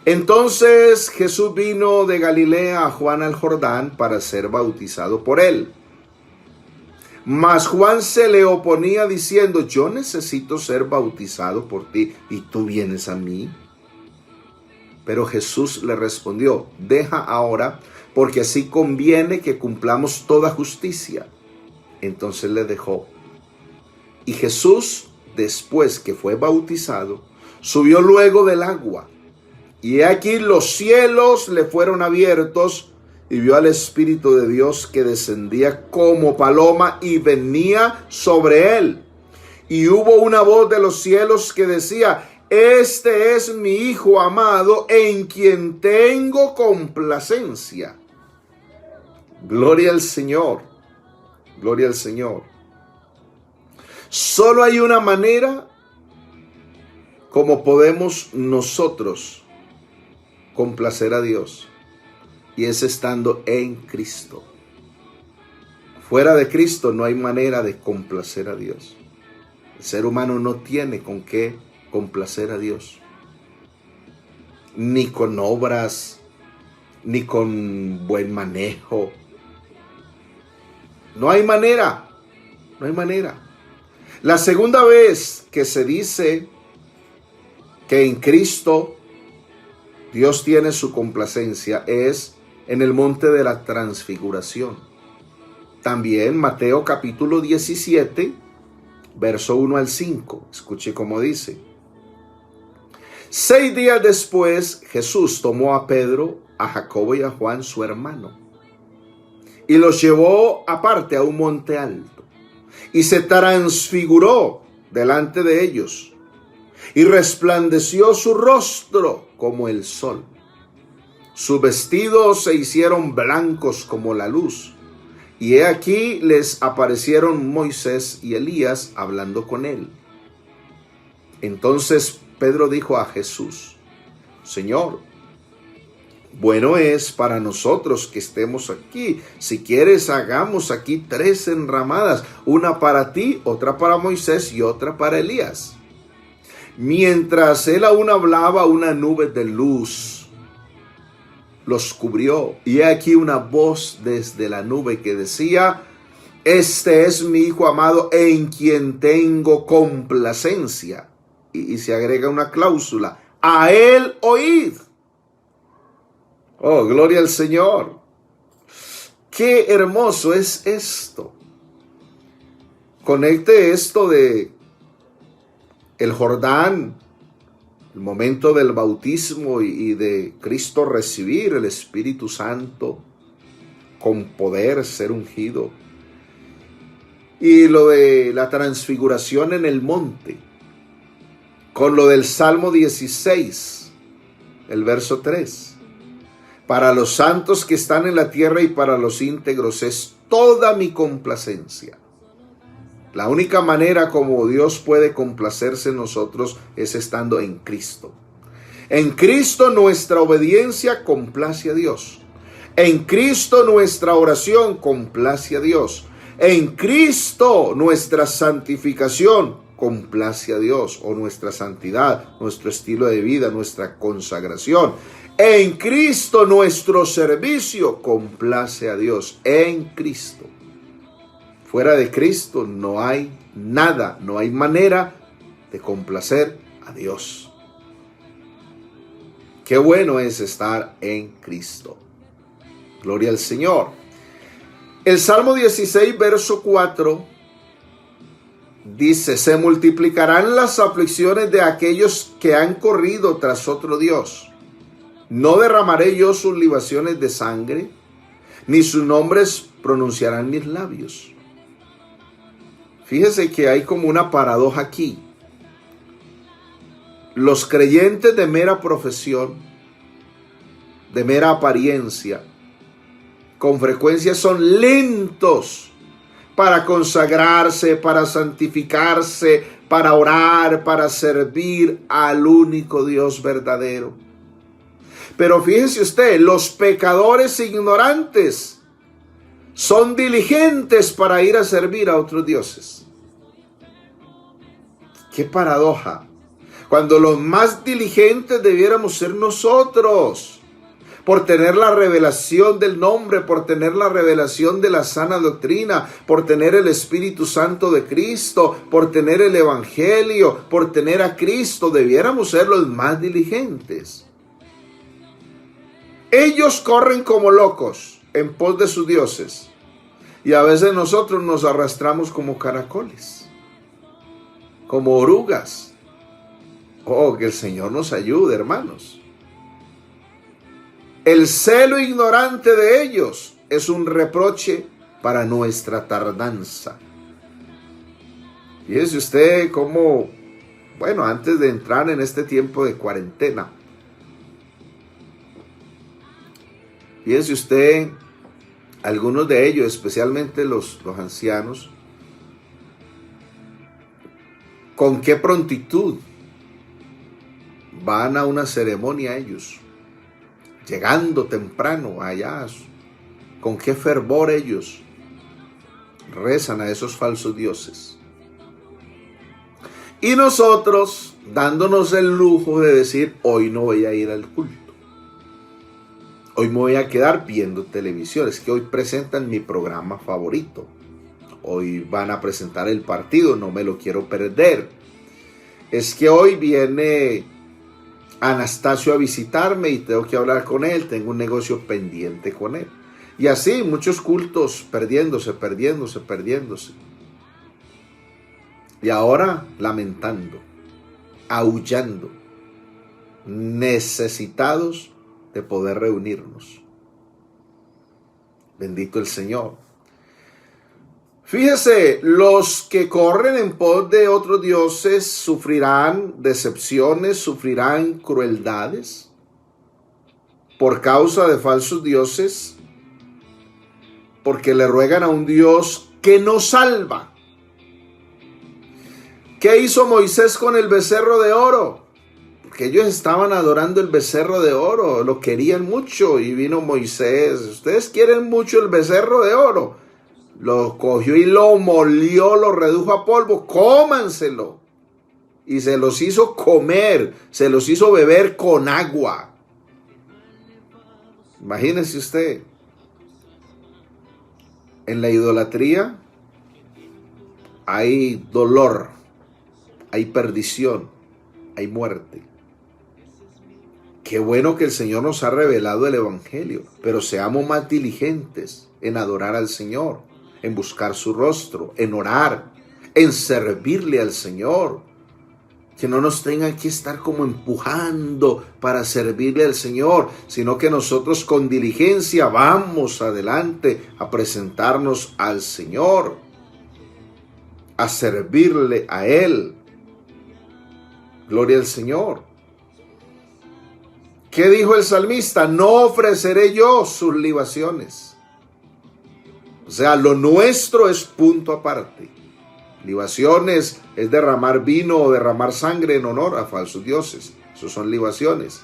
[SPEAKER 1] Entonces Jesús vino de Galilea a Juan al Jordán para ser bautizado por él. Mas Juan se le oponía diciendo, yo necesito ser bautizado por ti y tú vienes a mí. Pero Jesús le respondió, deja ahora, porque así conviene que cumplamos toda justicia. Entonces le dejó. Y Jesús, después que fue bautizado, subió luego del agua. Y aquí los cielos le fueron abiertos y vio al Espíritu de Dios que descendía como paloma y venía sobre él. Y hubo una voz de los cielos que decía: este es mi Hijo amado, en quien tengo complacencia. Gloria al Señor. Gloria al Señor. Solo hay una manera como podemos nosotros complacer a Dios, y es estando en Cristo. Fuera de Cristo no hay manera de complacer a Dios. El ser humano no tiene con qué complacer a Dios, ni con obras, ni con buen manejo. No hay manera, no hay manera. La segunda vez que se dice que en Cristo Dios tiene su complacencia es en el monte de la transfiguración. También Mateo capítulo 17, verso 1 al 5. Escuche cómo dice: 6 días después, Jesús tomó a Pedro, a Jacobo y a Juan, su hermano, y los llevó aparte a un monte alto, y se transfiguró delante de ellos, y resplandeció su rostro como el sol. Sus vestidos se hicieron blancos como la luz. Y he aquí les aparecieron Moisés y Elías hablando con él. Entonces Pedro dijo a Jesús: Señor, bueno es para nosotros que estemos aquí. Si quieres, hagamos aquí 3 enramadas, una para ti, otra para Moisés y otra para Elías. Mientras él aún hablaba, una nube de luz los cubrió, y he aquí una voz desde la nube que decía: este es mi Hijo amado, en quien tengo complacencia. Y se agrega una cláusula: a él oíd. Oh, gloria al Señor. Qué hermoso es esto. Conecte esto de el Jordán, el momento del bautismo y de Cristo recibir el Espíritu Santo con poder, ser ungido. Y lo de la transfiguración en el monte, con lo del Salmo 16, el verso 3. Para los santos que están en la tierra y para los íntegros es toda mi complacencia. La única manera como Dios puede complacerse en nosotros es estando en Cristo. En Cristo nuestra obediencia complace a Dios. En Cristo nuestra oración complace a Dios. En Cristo nuestra santificación complace a Dios, o nuestra santidad, nuestro estilo de vida, nuestra consagración. En Cristo nuestro servicio complace a Dios. En Cristo. Fuera de Cristo no hay nada, no hay manera de complacer a Dios. Qué bueno es estar en Cristo. Gloria al Señor. El Salmo 16, verso 4 dice: se multiplicarán las aflicciones de aquellos que han corrido tras otro Dios. No derramaré yo sus libaciones de sangre, ni sus nombres pronunciarán mis labios. Fíjese que hay como una paradoja aquí. Los creyentes de mera profesión, de mera apariencia, con frecuencia son lentos para consagrarse, para santificarse, para orar, para servir al único Dios verdadero. Pero fíjese usted, los pecadores ignorantes son diligentes para ir a servir a otros dioses. ¡Qué paradoja! Cuando los más diligentes debiéramos ser nosotros, por tener la revelación del nombre, por tener la revelación de la sana doctrina, por tener el Espíritu Santo de Cristo, por tener el Evangelio, por tener a Cristo, debiéramos ser los más diligentes. Ellos corren como locos en pos de sus dioses, y a veces nosotros nos arrastramos como caracoles, como orugas. Oh, que el Señor nos ayude, hermanos. El celo ignorante de ellos es un reproche para nuestra tardanza. Fíjese usted cómo, bueno, antes de entrar en este tiempo de cuarentena, fíjese usted, algunos de ellos, especialmente los ancianos, con qué prontitud van a una ceremonia ellos, llegando temprano allá, con qué fervor ellos rezan a esos falsos dioses. Y nosotros dándonos el lujo de decir, hoy no voy a ir al culto. Hoy me voy a quedar viendo televisión. Es que hoy presentan mi programa favorito. Hoy van a presentar el partido, no me lo quiero perder. Es que hoy viene Anastasio a visitarme y tengo que hablar con él. Tengo un negocio pendiente con él. Y así muchos cultos perdiéndose. Y ahora lamentando, aullando, necesitados de poder reunirnos. Bendito el Señor. Fíjese, los que corren en pos de otros dioses sufrirán decepciones, sufrirán crueldades por causa de falsos dioses, porque le ruegan a un Dios que no salva. ¿Qué hizo Moisés con el becerro de oro? Porque ellos estaban adorando el becerro de oro, lo querían mucho, y vino Moisés. Ustedes quieren mucho el becerro de oro. Lo cogió y lo molió, lo redujo a polvo. Cómanselo. Y se los hizo comer, se los hizo beber con agua. Imagínese usted. En la idolatría hay dolor, hay perdición, hay muerte. Qué bueno que el Señor nos ha revelado el Evangelio, pero seamos más diligentes en adorar al Señor, en buscar su rostro, en orar, en servirle al Señor. Que no nos tengan que estar como empujando para servirle al Señor, sino que nosotros con diligencia vamos adelante a presentarnos al Señor, a servirle a Él. Gloria al Señor. ¿Qué dijo el salmista? No ofreceré yo sus libaciones. O sea, lo nuestro es punto aparte. Libaciones es derramar vino o derramar sangre en honor a falsos dioses. Esos son libaciones.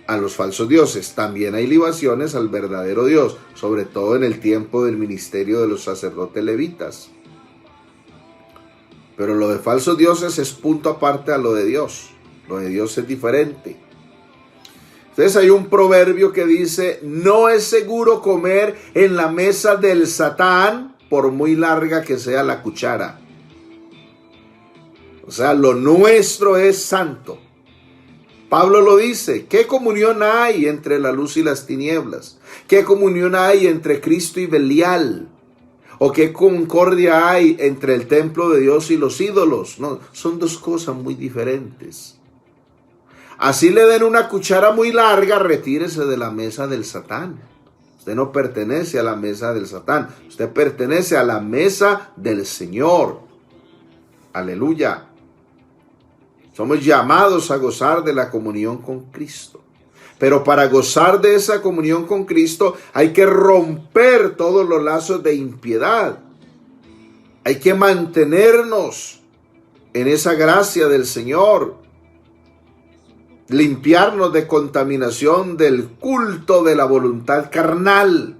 [SPEAKER 1] A los falsos dioses. También hay libaciones al verdadero Dios, sobre todo en el tiempo del ministerio de los sacerdotes levitas. Pero lo de falsos dioses es punto aparte a lo de Dios. Lo de Dios es diferente. Entonces hay un proverbio que dice, no es seguro comer en la mesa del Satán, por muy larga que sea la cuchara. O sea, lo nuestro es santo. Pablo lo dice, ¿qué comunión hay entre la luz y las tinieblas? ¿Qué comunión hay entre Cristo y Belial? ¿O qué concordia hay entre el templo de Dios y los ídolos? No, son dos cosas muy diferentes. Así le den una cuchara muy larga, retírese de la mesa del Satán. Usted no pertenece a la mesa del Satán. Usted pertenece a la mesa del Señor. Aleluya. Somos llamados a gozar de la comunión con Cristo. Pero para gozar de esa comunión con Cristo hay que romper todos los lazos de impiedad. Hay que mantenernos en esa gracia del Señor. Limpiarnos de contaminación del culto de la voluntad carnal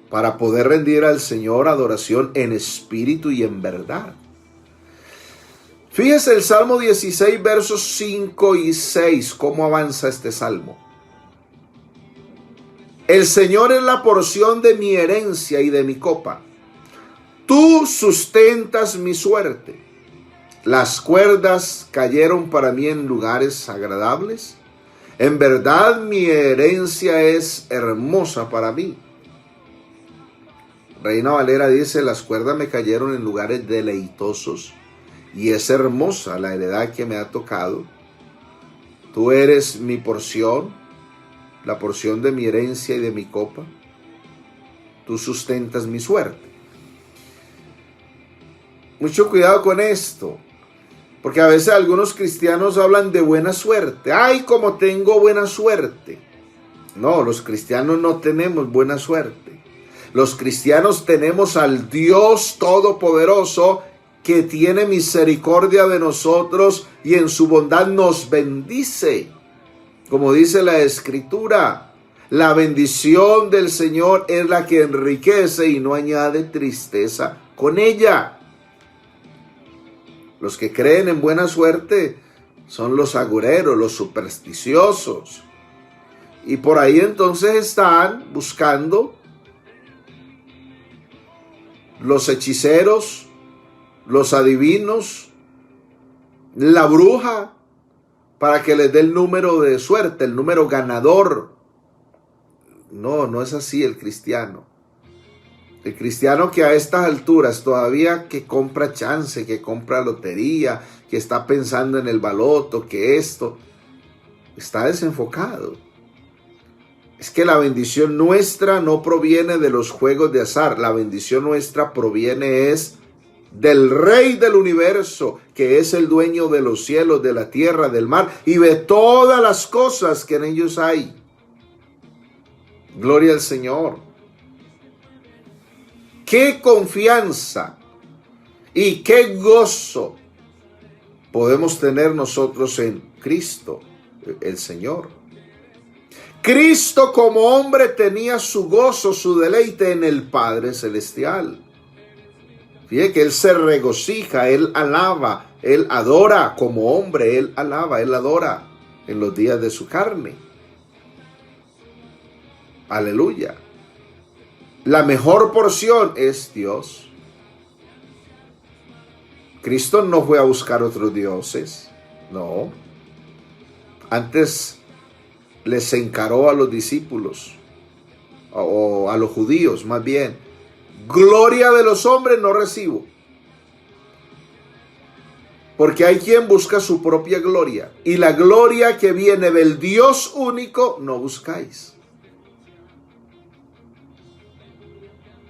[SPEAKER 1] para poder rendir al Señor adoración en espíritu y en verdad. Fíjese el Salmo 16, versos 5 y 6, cómo avanza este salmo. El Señor es la porción de mi herencia y de mi copa. Tú sustentas mi suerte. Las cuerdas cayeron para mí en lugares agradables. En verdad mi herencia es hermosa para mí. Reina Valera dice, las cuerdas me cayeron en lugares deleitosos y es hermosa la heredad que me ha tocado. Tú eres mi porción, la porción de mi herencia y de mi copa. Tú sustentas mi suerte. Mucho cuidado con esto, porque a veces algunos cristianos hablan de buena suerte. ¡Ay, como tengo buena suerte! No, los cristianos no tenemos buena suerte. Los cristianos tenemos al Dios Todopoderoso que tiene misericordia de nosotros y en su bondad nos bendice. Como dice la Escritura, la bendición del Señor es la que enriquece y no añade tristeza con ella. Los que creen en buena suerte son los agoreros, los supersticiosos. Y por ahí entonces están buscando los hechiceros, los adivinos, la bruja, para que les dé el número de suerte, el número ganador. No, no es así el cristiano. El cristiano que a estas alturas todavía que compra chance, que compra lotería, que está pensando en el baloto, que esto, está desenfocado. Es que la bendición nuestra no proviene de los juegos de azar. La bendición nuestra proviene del Rey del universo, que es el dueño de los cielos, de la tierra, del mar y de todas las cosas que en ellos hay. Gloria al Señor. Qué confianza y qué gozo podemos tener nosotros en Cristo, el Señor. Cristo como hombre tenía su gozo, su deleite en el Padre Celestial. Fíjate que Él se regocija, Él alaba, Él adora como hombre, Él alaba, Él adora en los días de su carne. Aleluya. La mejor porción es Dios. Cristo no fue a buscar otros dioses, no. Antes les encaró a los discípulos, o a los judíos más bien: gloria de los hombres no recibo. Porque hay quien busca su propia gloria, y la gloria que viene del Dios único no buscáis.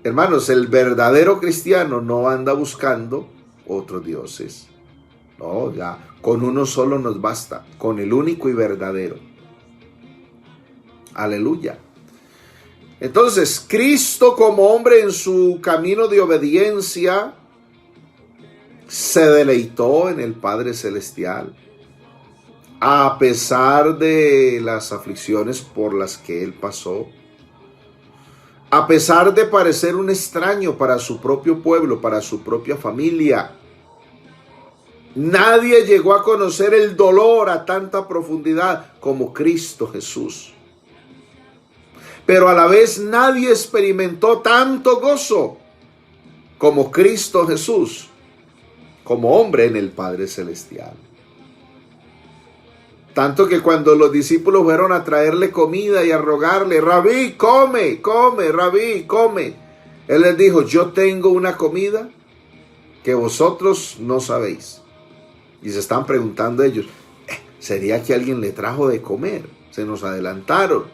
[SPEAKER 1] Hermanos, el verdadero cristiano no anda buscando otros dioses. No, ya con uno solo nos basta, con el único y verdadero. Aleluya. Entonces, Cristo como hombre en su camino de obediencia se deleitó en el Padre Celestial, a pesar de las aflicciones por las que Él pasó, a pesar de parecer un extraño para su propio pueblo, para su propia familia. Nadie llegó a conocer el dolor a tanta profundidad como Cristo Jesús. Pero a la vez nadie experimentó tanto gozo como Cristo Jesús, como hombre en el Padre Celestial. Tanto que cuando los discípulos fueron a traerle comida y a rogarle: Rabí, come, come, Rabí, come. Él les dijo: yo tengo una comida que vosotros no sabéis. Y se están preguntando ellos: ¿sería que alguien le trajo de comer? Se nos adelantaron.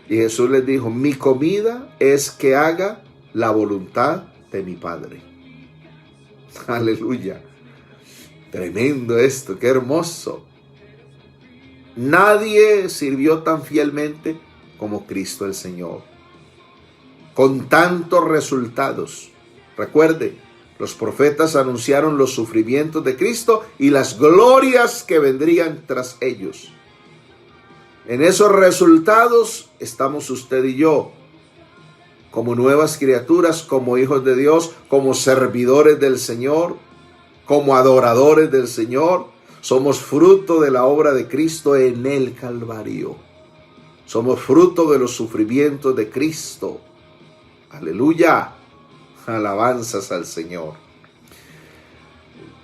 [SPEAKER 1] Y Jesús les dijo: mi comida es que haga la voluntad de mi Padre. Aleluya. Tremendo esto, qué hermoso. Nadie sirvió tan fielmente como Cristo el Señor, con tantos resultados. Recuerde, los profetas anunciaron los sufrimientos de Cristo y las glorias que vendrían tras ellos. En esos resultados estamos usted y yo, como nuevas criaturas, como hijos de Dios, como servidores del Señor, como adoradores del Señor. Somos fruto de la obra de Cristo en el Calvario. Somos fruto de los sufrimientos de Cristo. Aleluya. Alabanzas al Señor.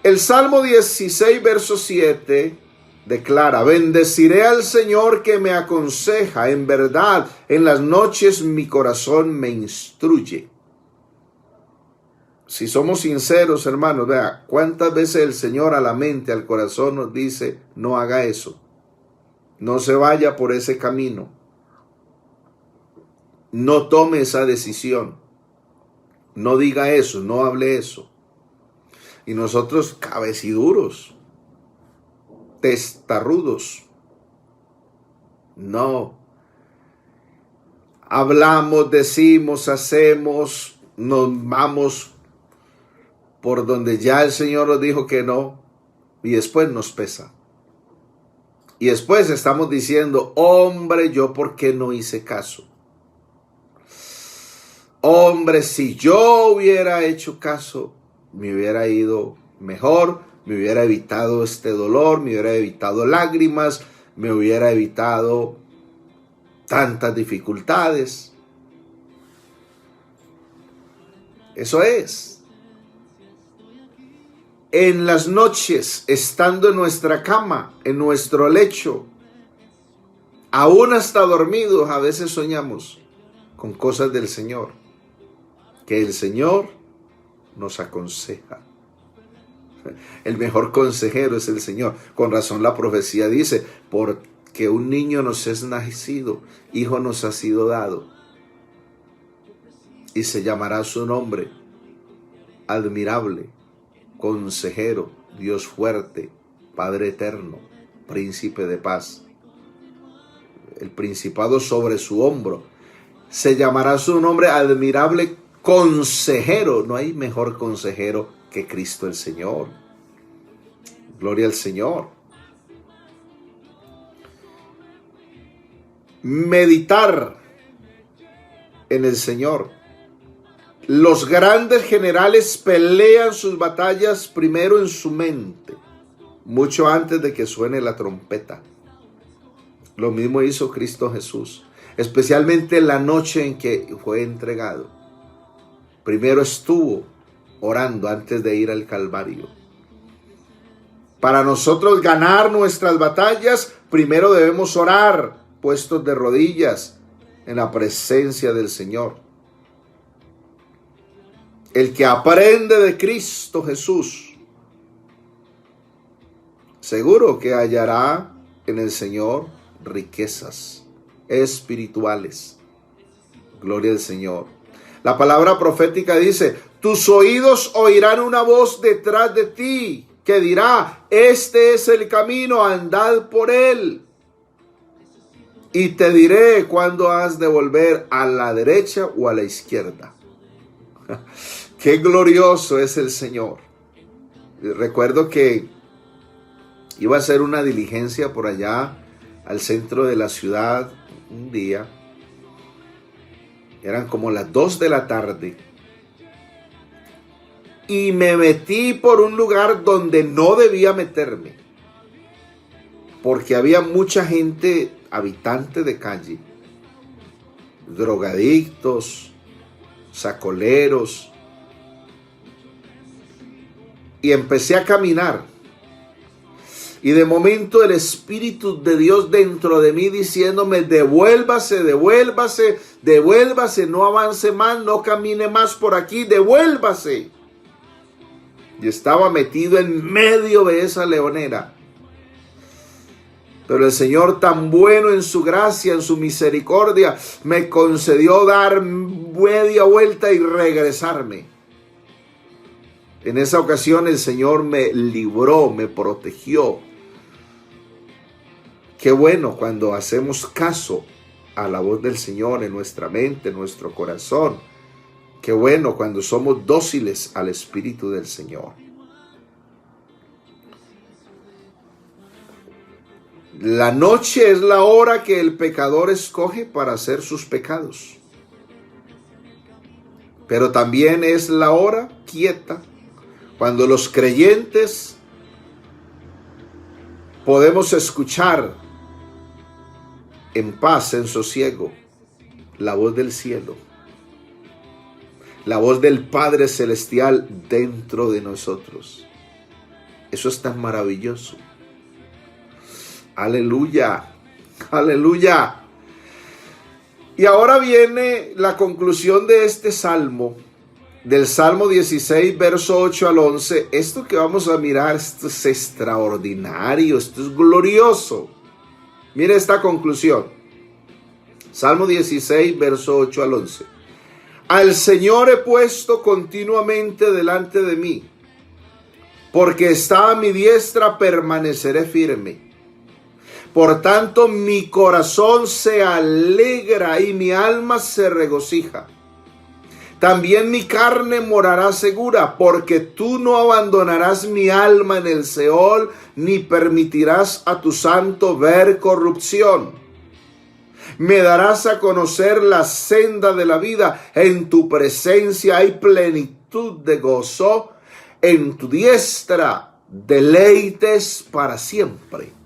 [SPEAKER 1] El Salmo 16, verso 7 declara: bendeciré al Señor que me aconseja, en verdad, en las noches mi corazón me instruye. Si somos sinceros, hermanos, vea, cuántas veces el Señor a la mente, al corazón nos dice, no haga eso, no se vaya por ese camino, no tome esa decisión, no diga eso, no hable eso. Y nosotros cabeciduros, testarrudos, no. Hablamos, decimos, hacemos, nos vamos por donde ya el Señor nos dijo que no, y después nos pesa. Y después estamos diciendo, hombre, yo por qué no hice caso. Hombre, si yo hubiera hecho caso, me hubiera ido mejor, me hubiera evitado este dolor, me hubiera evitado lágrimas, me hubiera evitado tantas dificultades. Eso es. En las noches, estando en nuestra cama, en nuestro lecho, aún hasta dormidos, a veces soñamos con cosas del Señor, que el Señor nos aconseja. El mejor consejero es el Señor. Con razón la profecía dice, porque un niño nos es nacido, hijo nos ha sido dado, y se llamará su nombre, admirable, consejero, Dios fuerte, Padre eterno, príncipe de paz. El principado sobre su hombro. Se llamará su nombre admirable consejero. No hay mejor consejero que Cristo el Señor. Gloria al Señor. Meditar en el Señor. Los grandes generales pelean sus batallas primero en su mente, mucho antes de que suene la trompeta. Lo mismo hizo Cristo Jesús, especialmente la noche en que fue entregado. Primero estuvo orando antes de ir al Calvario. Para nosotros ganar nuestras batallas, primero debemos orar, puestos de rodillas en la presencia del Señor. El que aprende de Cristo Jesús, seguro que hallará en el Señor riquezas espirituales. Gloria al Señor. La palabra profética dice, tus oídos oirán una voz detrás de ti que dirá, este es el camino, andad por él. Y te diré cuándo has de volver a la derecha o a la izquierda. Qué glorioso es el Señor. Recuerdo que iba a hacer una diligencia por allá al centro de la ciudad un día. Eran como las 2 de la tarde. Y me metí por un lugar donde no debía meterme. Porque había mucha gente, habitante de calle, drogadictos, sacoleros. Y empecé a caminar. Y de momento el Espíritu de Dios dentro de mí diciéndome, devuélvase, devuélvase, devuélvase, no avance más, no camine más por aquí, devuélvase. Y estaba metido en medio de esa leonera. Pero el Señor, tan bueno en su gracia, en su misericordia, me concedió dar media vuelta y regresarme. En esa ocasión el Señor me libró, me protegió. Qué bueno cuando hacemos caso a la voz del Señor en nuestra mente, en nuestro corazón. Qué bueno cuando somos dóciles al Espíritu del Señor. La noche es la hora que el pecador escoge para hacer sus pecados. Pero también es la hora quieta cuando los creyentes podemos escuchar en paz, en sosiego, la voz del cielo, la voz del Padre Celestial dentro de nosotros. Eso es tan maravilloso. Aleluya, aleluya. Y ahora viene la conclusión de este salmo. del Salmo 16, verso 8 al 11, esto que vamos a mirar, esto es extraordinario, esto es glorioso. Mire esta conclusión. Salmo 16, verso 8 al 11. Al Señor he puesto continuamente delante de mí, porque está a mi diestra, permaneceré firme. Por tanto, mi corazón se alegra y mi alma se regocija. También mi carne morará segura, porque tú no abandonarás mi alma en el Seol, ni permitirás a tu santo ver corrupción. Me darás a conocer la senda de la vida. En tu presencia hay plenitud de gozo. En tu diestra deleites para siempre.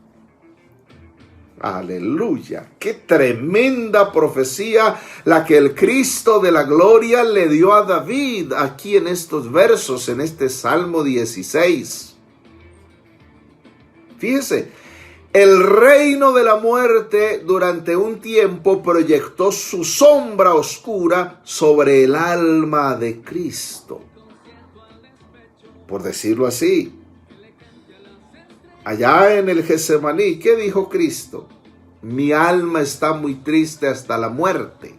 [SPEAKER 1] Aleluya, qué tremenda profecía la que el Cristo de la gloria le dio a David aquí en estos versos, en este Salmo 16. Fíjese, el reino de la muerte durante un tiempo proyectó su sombra oscura sobre el alma de Cristo. Por decirlo así. Allá en el Getsemaní, ¿qué dijo Cristo? Mi alma está muy triste hasta la muerte.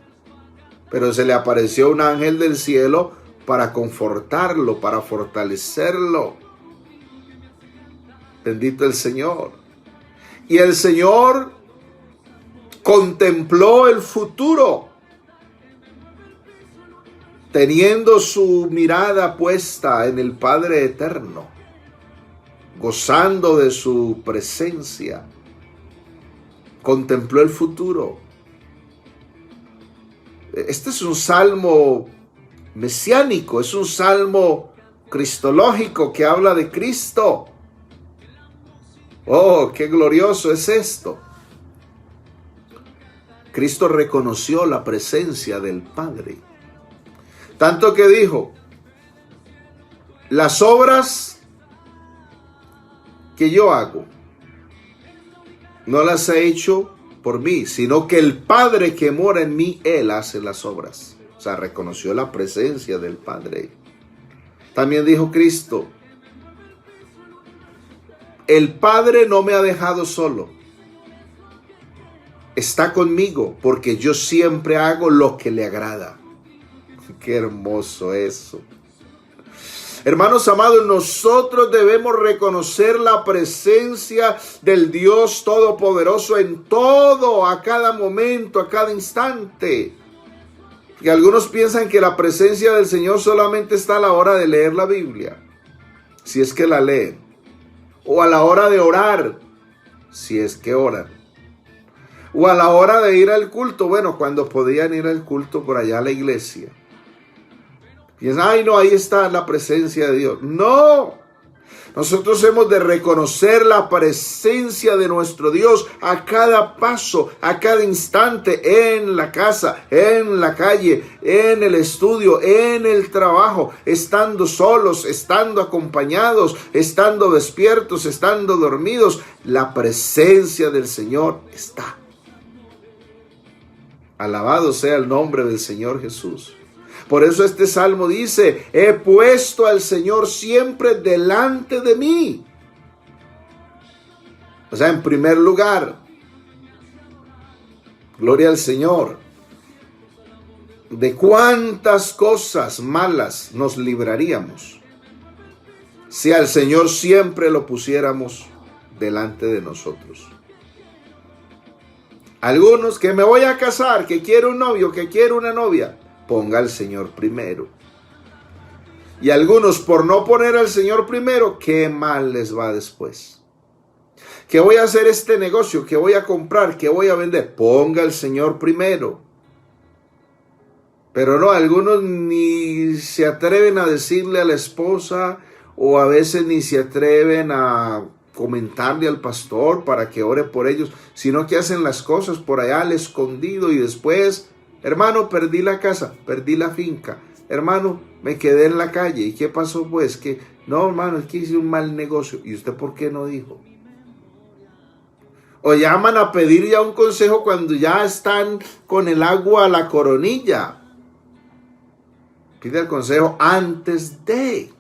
[SPEAKER 1] Pero se le apareció un ángel del cielo para confortarlo, para fortalecerlo. Bendito el Señor. Y el Señor contempló el futuro, teniendo su mirada puesta en el Padre eterno, gozando de su presencia. Contempló el futuro. Este es un salmo mesiánico, es un salmo cristológico que habla de Cristo. Oh, qué glorioso es esto. Cristo reconoció la presencia del Padre. Tanto que dijo, las obras que yo hago, no las he hecho por mí, sino que el Padre que mora en mí, Él hace las obras. O sea, reconoció la presencia del Padre. También dijo Cristo, el Padre no me ha dejado solo. Está conmigo porque yo siempre hago lo que le agrada. Qué hermoso eso. Hermanos amados, nosotros debemos reconocer la presencia del Dios Todopoderoso en todo, a cada momento, a cada instante. Y algunos piensan que la presencia del Señor solamente está a la hora de leer la Biblia, si es que la leen, o a la hora de orar, si es que oran, o a la hora de ir al culto, bueno, cuando podían ir al culto por allá a la iglesia. Y es, ay no, ahí está la presencia de Dios. No, nosotros hemos de reconocer la presencia de nuestro Dios a cada paso, a cada instante, en la casa, en la calle, en el estudio, en el trabajo, estando solos, estando acompañados, estando despiertos, estando dormidos. La presencia del Señor está. Alabado sea el nombre del Señor Jesús. Por eso este salmo dice, he puesto al Señor siempre delante de mí. O sea, en primer lugar, gloria al Señor. ¿De cuántas cosas malas nos libraríamos si al Señor siempre lo pusiéramos delante de nosotros? Algunos que me voy a casar, que quiero un novio, que quiero una novia. Ponga al Señor primero. Y algunos por no poner al Señor primero, qué mal les va después. Que voy a hacer este negocio, que voy a comprar, que voy a vender. Ponga al Señor primero. Pero no, algunos ni se atreven a decirle a la esposa, o a veces ni se atreven a comentarle al pastor para que ore por ellos, sino que hacen las cosas por allá al escondido y después, hermano, perdí la casa, perdí la finca, hermano, me quedé en la calle. ¿Y qué pasó? Pues que, no, hermano, es que hice un mal negocio. ¿Y usted por qué no dijo? O llaman a pedir ya un consejo cuando ya están con el agua a la coronilla. Pide el consejo antes de.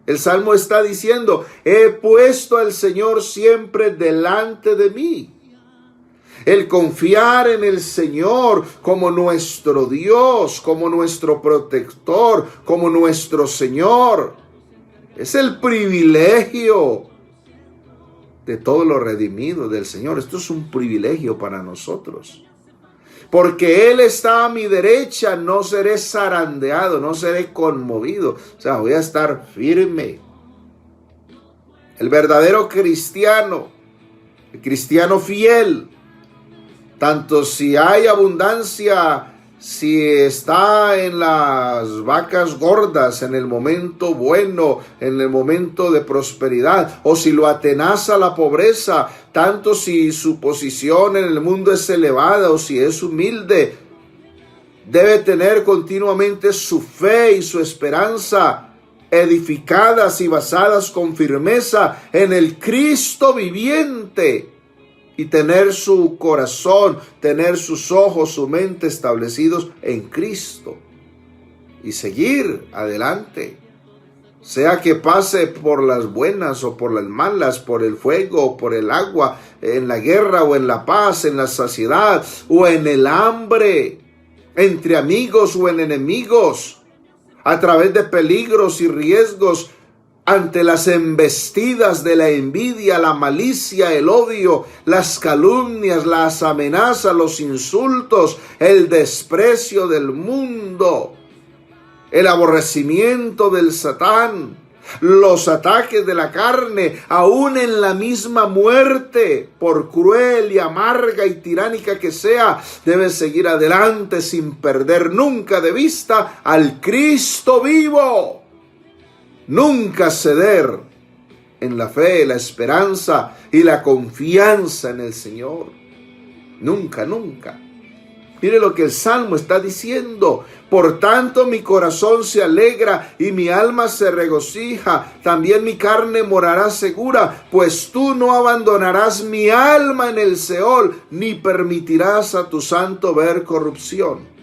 [SPEAKER 1] El Salmo está diciendo, he puesto al Señor siempre delante de mí. El confiar en el Señor como nuestro Dios, como nuestro protector, como nuestro Señor, es el privilegio de todos los redimidos del Señor. Esto es un privilegio para nosotros. Porque Él está a mi derecha, no seré zarandeado, no seré conmovido. O sea, voy a estar firme. El verdadero cristiano, el cristiano fiel, tanto si hay abundancia, si está en las vacas gordas, en el momento bueno, en el momento de prosperidad, o si lo atenaza la pobreza, tanto si su posición en el mundo es elevada o si es humilde, debe tener continuamente su fe y su esperanza edificadas y basadas con firmeza en el Cristo viviente. Y tener su corazón, tener sus ojos, su mente establecidos en Cristo. Y seguir adelante. Sea que pase por las buenas o por las malas, por el fuego o por el agua, en la guerra o en la paz, en la saciedad o en el hambre, entre amigos o en enemigos, a través de peligros y riesgos, ante las embestidas de la envidia, la malicia, el odio, las calumnias, las amenazas, los insultos, el desprecio del mundo, el aborrecimiento del Satán, los ataques de la carne, aún en la misma muerte, por cruel y amarga y tiránica que sea, debes seguir adelante sin perder nunca de vista al Cristo vivo. Nunca ceder en la fe, la esperanza y la confianza en el Señor. Nunca, nunca. Mire lo que el Salmo está diciendo. Por tanto mi corazón se alegra y mi alma se regocija. También mi carne morará segura, pues tú no abandonarás mi alma en el Seol, ni permitirás a tu santo ver corrupción.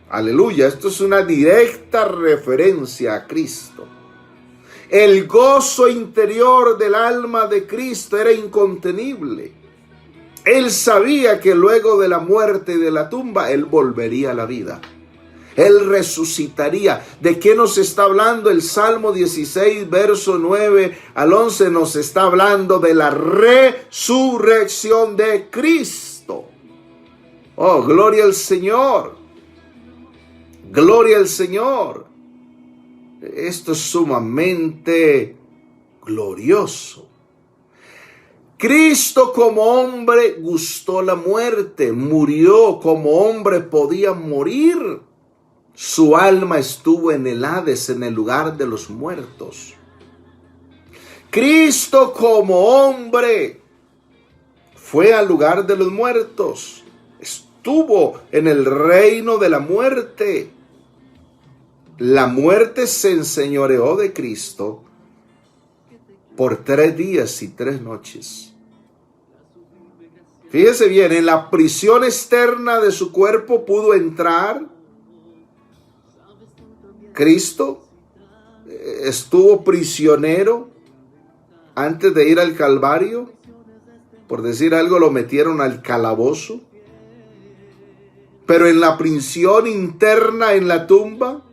[SPEAKER 1] Aleluya, esto es una directa referencia a Cristo. El gozo interior del alma de Cristo era incontenible. Él sabía que luego de la muerte y de la tumba, Él volvería a la vida. Él resucitaría. ¿De qué nos está hablando? El Salmo 16, verso 9 al 11 nos está hablando de la resurrección de Cristo. Oh, gloria al Señor. Gloria al Señor. Esto es sumamente glorioso. Cristo como hombre gustó la muerte, murió como hombre podía morir. Su alma estuvo en el Hades, en el lugar de los muertos. Cristo como hombre fue al lugar de los muertos. Estuvo en el reino de la muerte. La muerte se enseñoreó de Cristo por 3 días y 3 noches. Fíjese bien, en la prisión externa de su cuerpo pudo entrar Cristo. Estuvo prisionero antes de ir al Calvario. Por decir algo, lo metieron al calabozo. Pero en la prisión interna, en la tumba,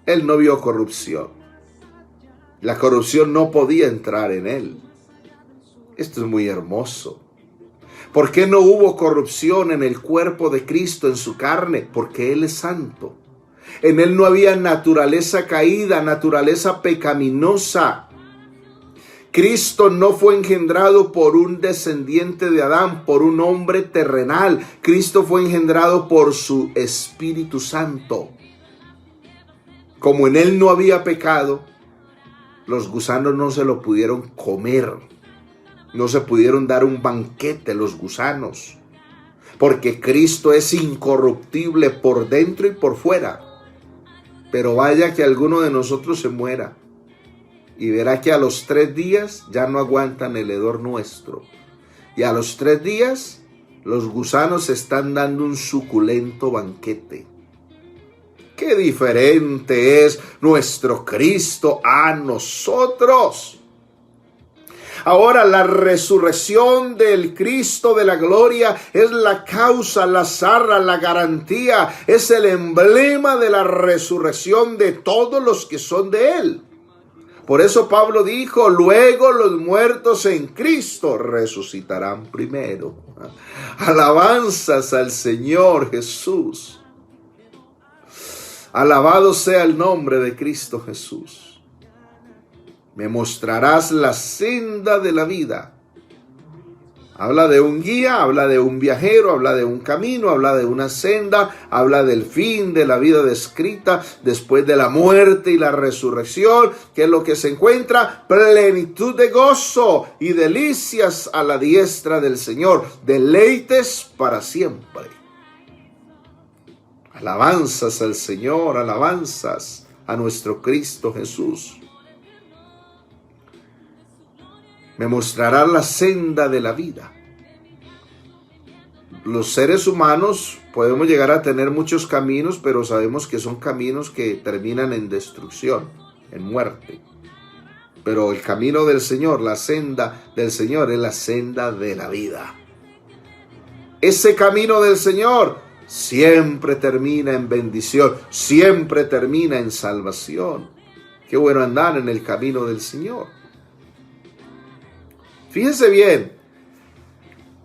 [SPEAKER 1] Él no vio corrupción. La corrupción no podía entrar en Él. Esto es muy hermoso. ¿Por qué no hubo corrupción en el cuerpo de Cristo, en su carne? Porque Él es santo. En Él no había naturaleza caída, naturaleza pecaminosa. Cristo no fue engendrado por un descendiente de Adán, por un hombre terrenal. Cristo fue engendrado por su Espíritu Santo. Como en Él no había pecado, los gusanos no se lo pudieron comer. No se pudieron dar un banquete los gusanos. Porque Cristo es incorruptible por dentro y por fuera. Pero vaya que alguno de nosotros se muera. Y verá que a los 3 días ya no aguantan el hedor nuestro. Y a los 3 días los gusanos están dando un suculento banquete. Qué diferente es nuestro Cristo a nosotros. Ahora, la resurrección del Cristo de la gloria es la causa, la zarra, la garantía, es el emblema de la resurrección de todos los que son de Él. Por eso Pablo dijo, luego los muertos en Cristo resucitarán primero. Alabanzas al Señor Jesús. Alabado sea el nombre de Cristo Jesús. Me mostrarás la senda de la vida. Habla de un guía, habla de un viajero, habla de un camino, habla de una senda, habla del fin de la vida descrita después de la muerte y la resurrección, que es lo que se encuentra, plenitud de gozo y delicias a la diestra del Señor, deleites para siempre. Alabanzas al Señor, alabanzas a nuestro Cristo Jesús. Me mostrará la senda de la vida. Los seres humanos podemos llegar a tener muchos caminos, pero sabemos que son caminos que terminan en destrucción, en muerte. Pero el camino del Señor, la senda del Señor es la senda de la vida. Ese camino del Señor siempre termina en bendición, siempre termina en salvación. Qué bueno andar en el camino del Señor. Fíjense bien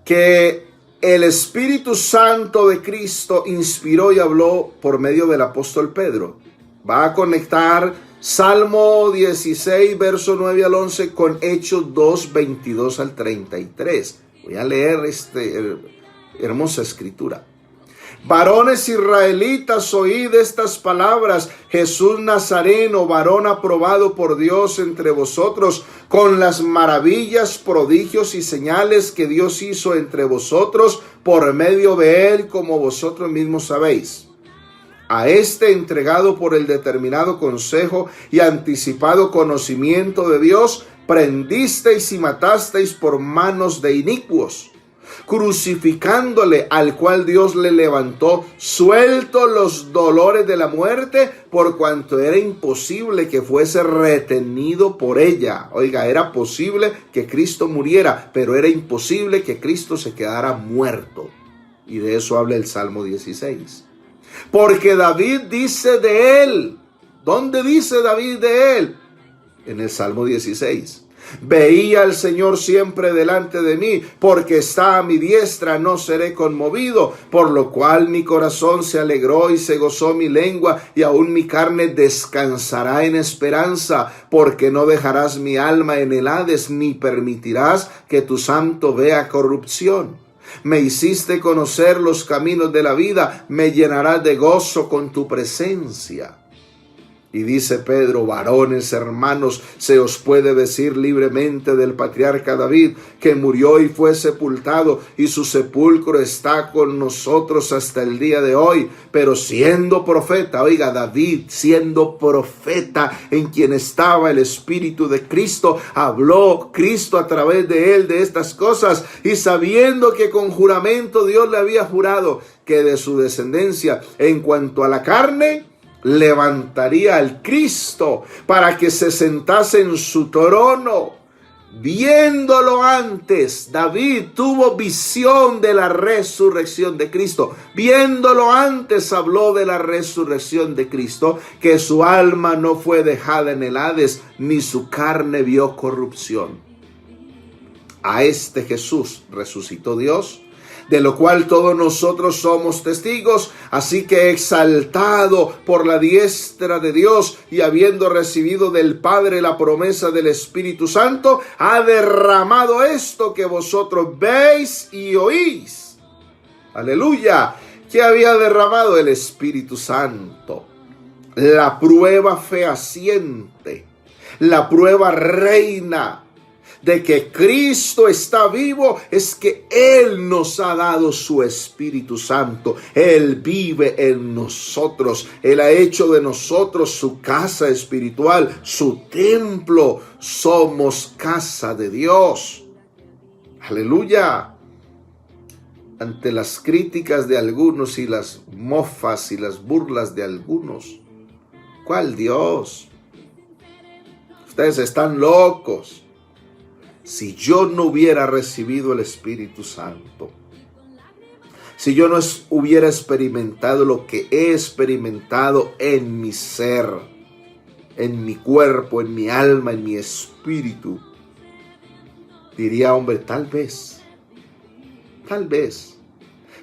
[SPEAKER 1] que el Espíritu Santo de Cristo inspiró y habló por medio del apóstol Pedro. Va a conectar Salmo 16, verso 9 al 11 con Hechos 2, 22 al 33. Voy a leer esta hermosa escritura. Varones israelitas, oíd estas palabras. Jesús Nazareno, varón aprobado por Dios entre vosotros, con las maravillas, prodigios y señales que Dios hizo entre vosotros por medio de él, como vosotros mismos sabéis. A este entregado por el determinado consejo y anticipado conocimiento de Dios, prendisteis y matasteis por manos de inicuos, crucificándole, al cual Dios le levantó, suelto los dolores de la muerte, por cuanto era imposible que fuese retenido por ella. Oiga, era posible que Cristo muriera, pero era imposible que Cristo se quedara muerto. Y de eso habla el Salmo 16. Porque David dice de él. ¿Dónde dice David de él? En el Salmo 16. Veía al Señor siempre delante de mí, porque está a mi diestra, no seré conmovido, por lo cual mi corazón se alegró y se gozó mi lengua, y aún mi carne descansará en esperanza, porque no dejarás mi alma en el Hades, ni permitirás que tu santo vea corrupción. Me hiciste conocer los caminos de la vida, me llenarás de gozo con tu presencia. Y dice Pedro, varones, hermanos, se os puede decir libremente del patriarca David, que murió y fue sepultado, y su sepulcro está con nosotros hasta el día de hoy. Pero siendo profeta, oiga, David siendo profeta en quien estaba el Espíritu de Cristo, habló Cristo a través de él de estas cosas, y sabiendo que con juramento Dios le había jurado que de su descendencia, en cuanto a la carne, levantaría al Cristo para que se sentase en su trono. Viéndolo antes, David tuvo visión de la resurrección de Cristo. Viéndolo antes, habló de la resurrección de Cristo, que su alma no fue dejada en el Hades, ni su carne vio corrupción. A este Jesús resucitó Dios, de lo cual todos nosotros somos testigos. Así que exaltado por la diestra de Dios y habiendo recibido del Padre la promesa del Espíritu Santo, ha derramado esto que vosotros veis y oís. Aleluya. ¿Qué había derramado? El Espíritu Santo. La prueba fehaciente, la prueba reina de que Cristo está vivo es que Él nos ha dado su Espíritu Santo. Él vive en nosotros. Él ha hecho de nosotros su casa espiritual, su templo. Somos casa de Dios. Aleluya. ante las críticas de algunos y las mofas y las burlas de algunos. ¿Cuál Dios? Ustedes están locos. Si yo no hubiera recibido el Espíritu Santo, si yo no hubiera experimentado lo que he experimentado en mi ser, en mi cuerpo, en mi alma, en mi espíritu, diría, hombre, tal vez.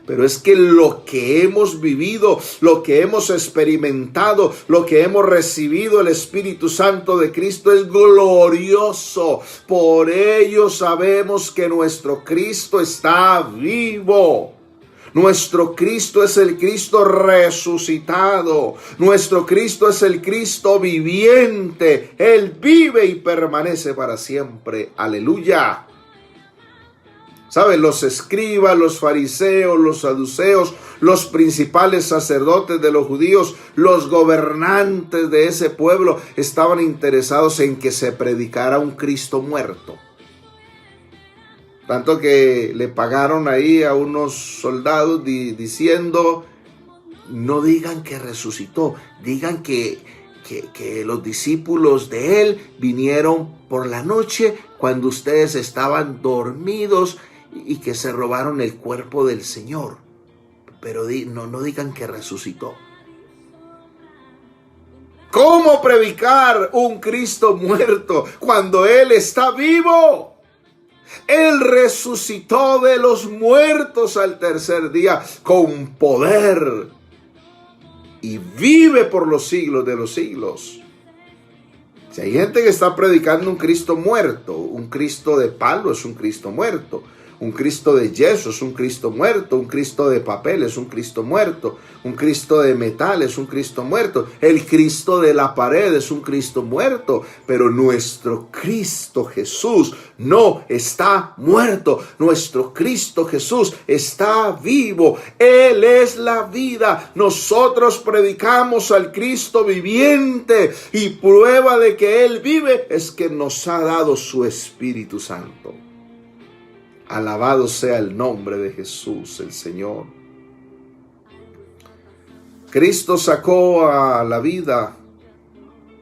[SPEAKER 1] Pero es que lo que hemos vivido, lo que hemos experimentado, lo que hemos recibido el Espíritu Santo de Cristo es glorioso. Por ello sabemos que nuestro Cristo está vivo. Nuestro Cristo es el Cristo resucitado. Nuestro Cristo es el Cristo viviente. Él vive y permanece para siempre. Aleluya. ¿Saben? Los escribas, los fariseos, los saduceos, los principales sacerdotes de los judíos, los gobernantes de ese pueblo estaban interesados en que se predicara un Cristo muerto. Tanto que le pagaron ahí a unos soldados diciendo, no digan que resucitó, digan que los discípulos de él vinieron por la noche cuando ustedes estaban dormidos y que se robaron el cuerpo del Señor. Pero no digan que resucitó. ¿Cómo predicar un Cristo muerto cuando Él está vivo? Él resucitó de los muertos al tercer día con poder y vive por los siglos de los siglos. Si hay gente que está predicando un Cristo muerto, un Cristo de palo es un Cristo muerto. Un Cristo de yeso es un Cristo muerto, un Cristo de papel es un Cristo muerto, un Cristo de metal es un Cristo muerto, el Cristo de la pared es un Cristo muerto, pero nuestro Cristo Jesús no está muerto, nuestro Cristo Jesús está vivo, Él es la vida. Nosotros predicamos al Cristo viviente y prueba de que Él vive es que nos ha dado su Espíritu Santo. Alabado sea el nombre de Jesús, el Señor. Cristo sacó a la vida,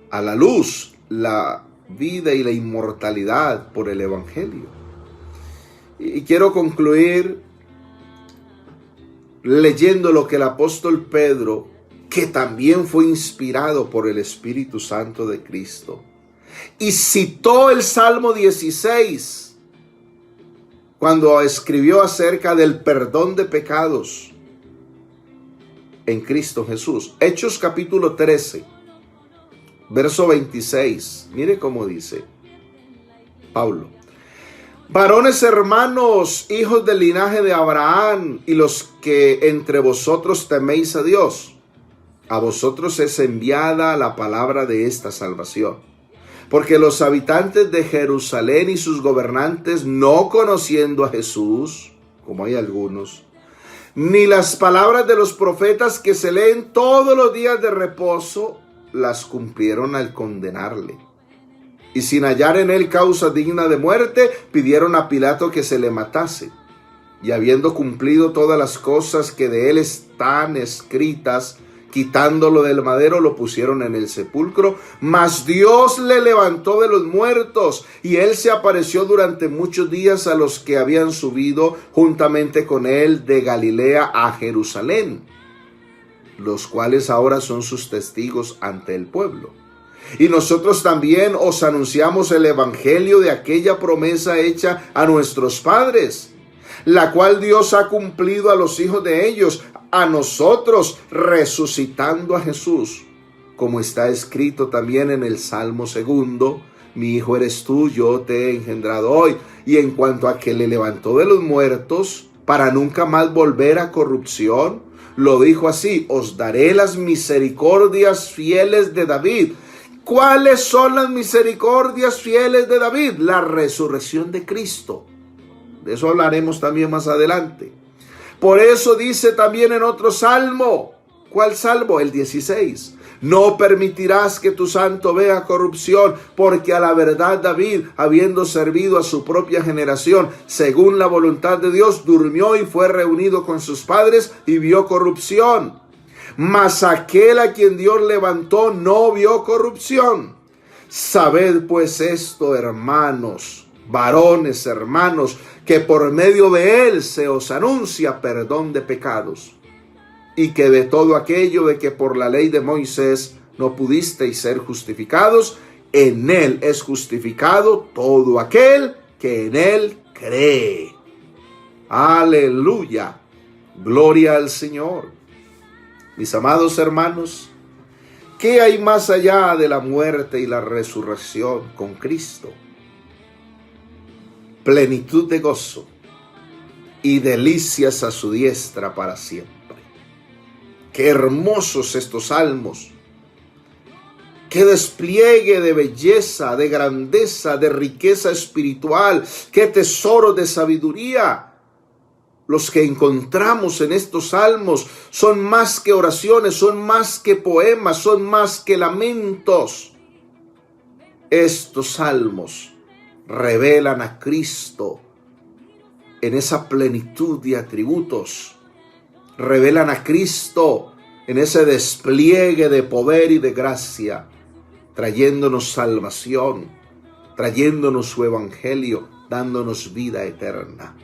[SPEAKER 1] a la luz, la vida y la inmortalidad por el Evangelio. Y quiero concluir leyendo lo que el apóstol Pedro, que también fue inspirado por el Espíritu Santo de Cristo, y citó el Salmo 16, cuando escribió acerca del perdón de pecados en Cristo Jesús. Hechos capítulo 13, verso 26. Mire cómo dice Pablo. Varones hermanos, hijos del linaje de Abraham, y los que entre vosotros teméis a Dios, a vosotros es enviada la palabra de esta salvación. Porque los habitantes de Jerusalén y sus gobernantes, no conociendo a Jesús, como hay algunos, ni las palabras de los profetas que se leen todos los días de reposo, las cumplieron al condenarle. Y sin hallar en él causa digna de muerte, pidieron a Pilato que se le matase. Y habiendo cumplido todas las cosas que de él están escritas, quitándolo del madero, lo pusieron en el sepulcro. Mas Dios le levantó de los muertos, y él se apareció durante muchos días a los que habían subido juntamente con él de Galilea a Jerusalén, los cuales ahora son sus testigos ante el pueblo. Y nosotros también os anunciamos el evangelio de aquella promesa hecha a nuestros padres, la cual Dios ha cumplido a los hijos de ellos, a nosotros, resucitando a Jesús, como está escrito también en el Salmo 2, mi hijo eres tú, yo te he engendrado hoy. Y en cuanto a que le levantó de los muertos, para nunca más volver a corrupción, lo dijo así: os daré las misericordias fieles de David. ¿Cuáles son las misericordias fieles de David? La resurrección de Cristo. De eso hablaremos también más adelante. Por eso dice también en otro salmo: ¿Cuál salmo? El 16. No permitirás que tu santo vea corrupción, porque a la verdad David, habiendo servido a su propia generación, según la voluntad de Dios, durmió y fue reunido con sus padres y vio corrupción. Mas aquel a quien Dios levantó no vio corrupción. Sabed pues esto, hermanos, varones, hermanos, que por medio de él se os anuncia perdón de pecados, y que de todo aquello de que por la ley de Moisés no pudisteis ser justificados, en él es justificado todo aquel que en él cree. Aleluya. Gloria al Señor. Mis amados hermanos, ¿qué hay más allá de la muerte y la resurrección con Cristo? Plenitud de gozo y delicias a su diestra para siempre. Qué hermosos estos salmos. Qué despliegue de belleza, de grandeza, de riqueza espiritual. Qué tesoro de sabiduría. Los que encontramos en estos salmos son más que oraciones, son más que poemas, son más que lamentos. Estos salmos revelan a Cristo en esa plenitud de atributos. Revelan a Cristo en ese despliegue de poder y de gracia, trayéndonos salvación, trayéndonos su evangelio, dándonos vida eterna.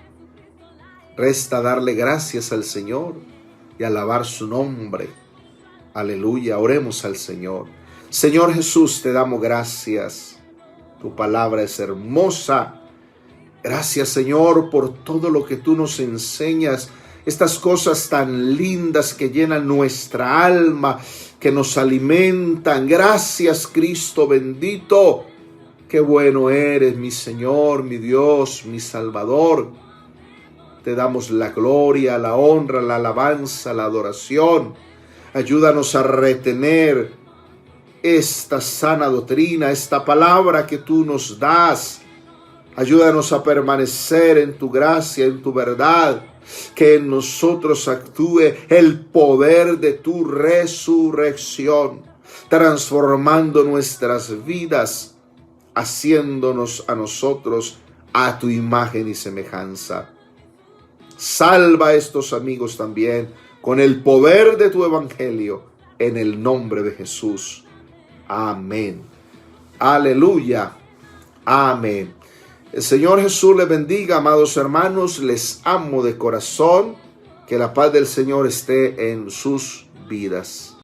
[SPEAKER 1] Resta darle gracias al Señor y alabar su nombre. Aleluya, oremos al Señor. Señor Jesús, te damos gracias. Tu palabra es hermosa. Gracias, Señor, por todo lo que tú nos enseñas. Estas cosas tan lindas que llenan nuestra alma, que nos alimentan. Gracias, Cristo bendito. Qué bueno eres, mi Señor, mi Dios, mi Salvador. Te damos la gloria, la honra, la alabanza, la adoración. Ayúdanos a retener esta sana doctrina, esta palabra que tú nos das. Ayúdanos a permanecer en tu gracia, en tu verdad. Que en nosotros actúe el poder de tu resurrección, transformando nuestras vidas, haciéndonos a nosotros a tu imagen y semejanza. Salva a estos amigos también con el poder de tu evangelio, en el nombre de Jesús. Amén. Aleluya. Amén. El Señor Jesús les bendiga, amados hermanos. Les amo de corazón. Que la paz del Señor esté en sus vidas.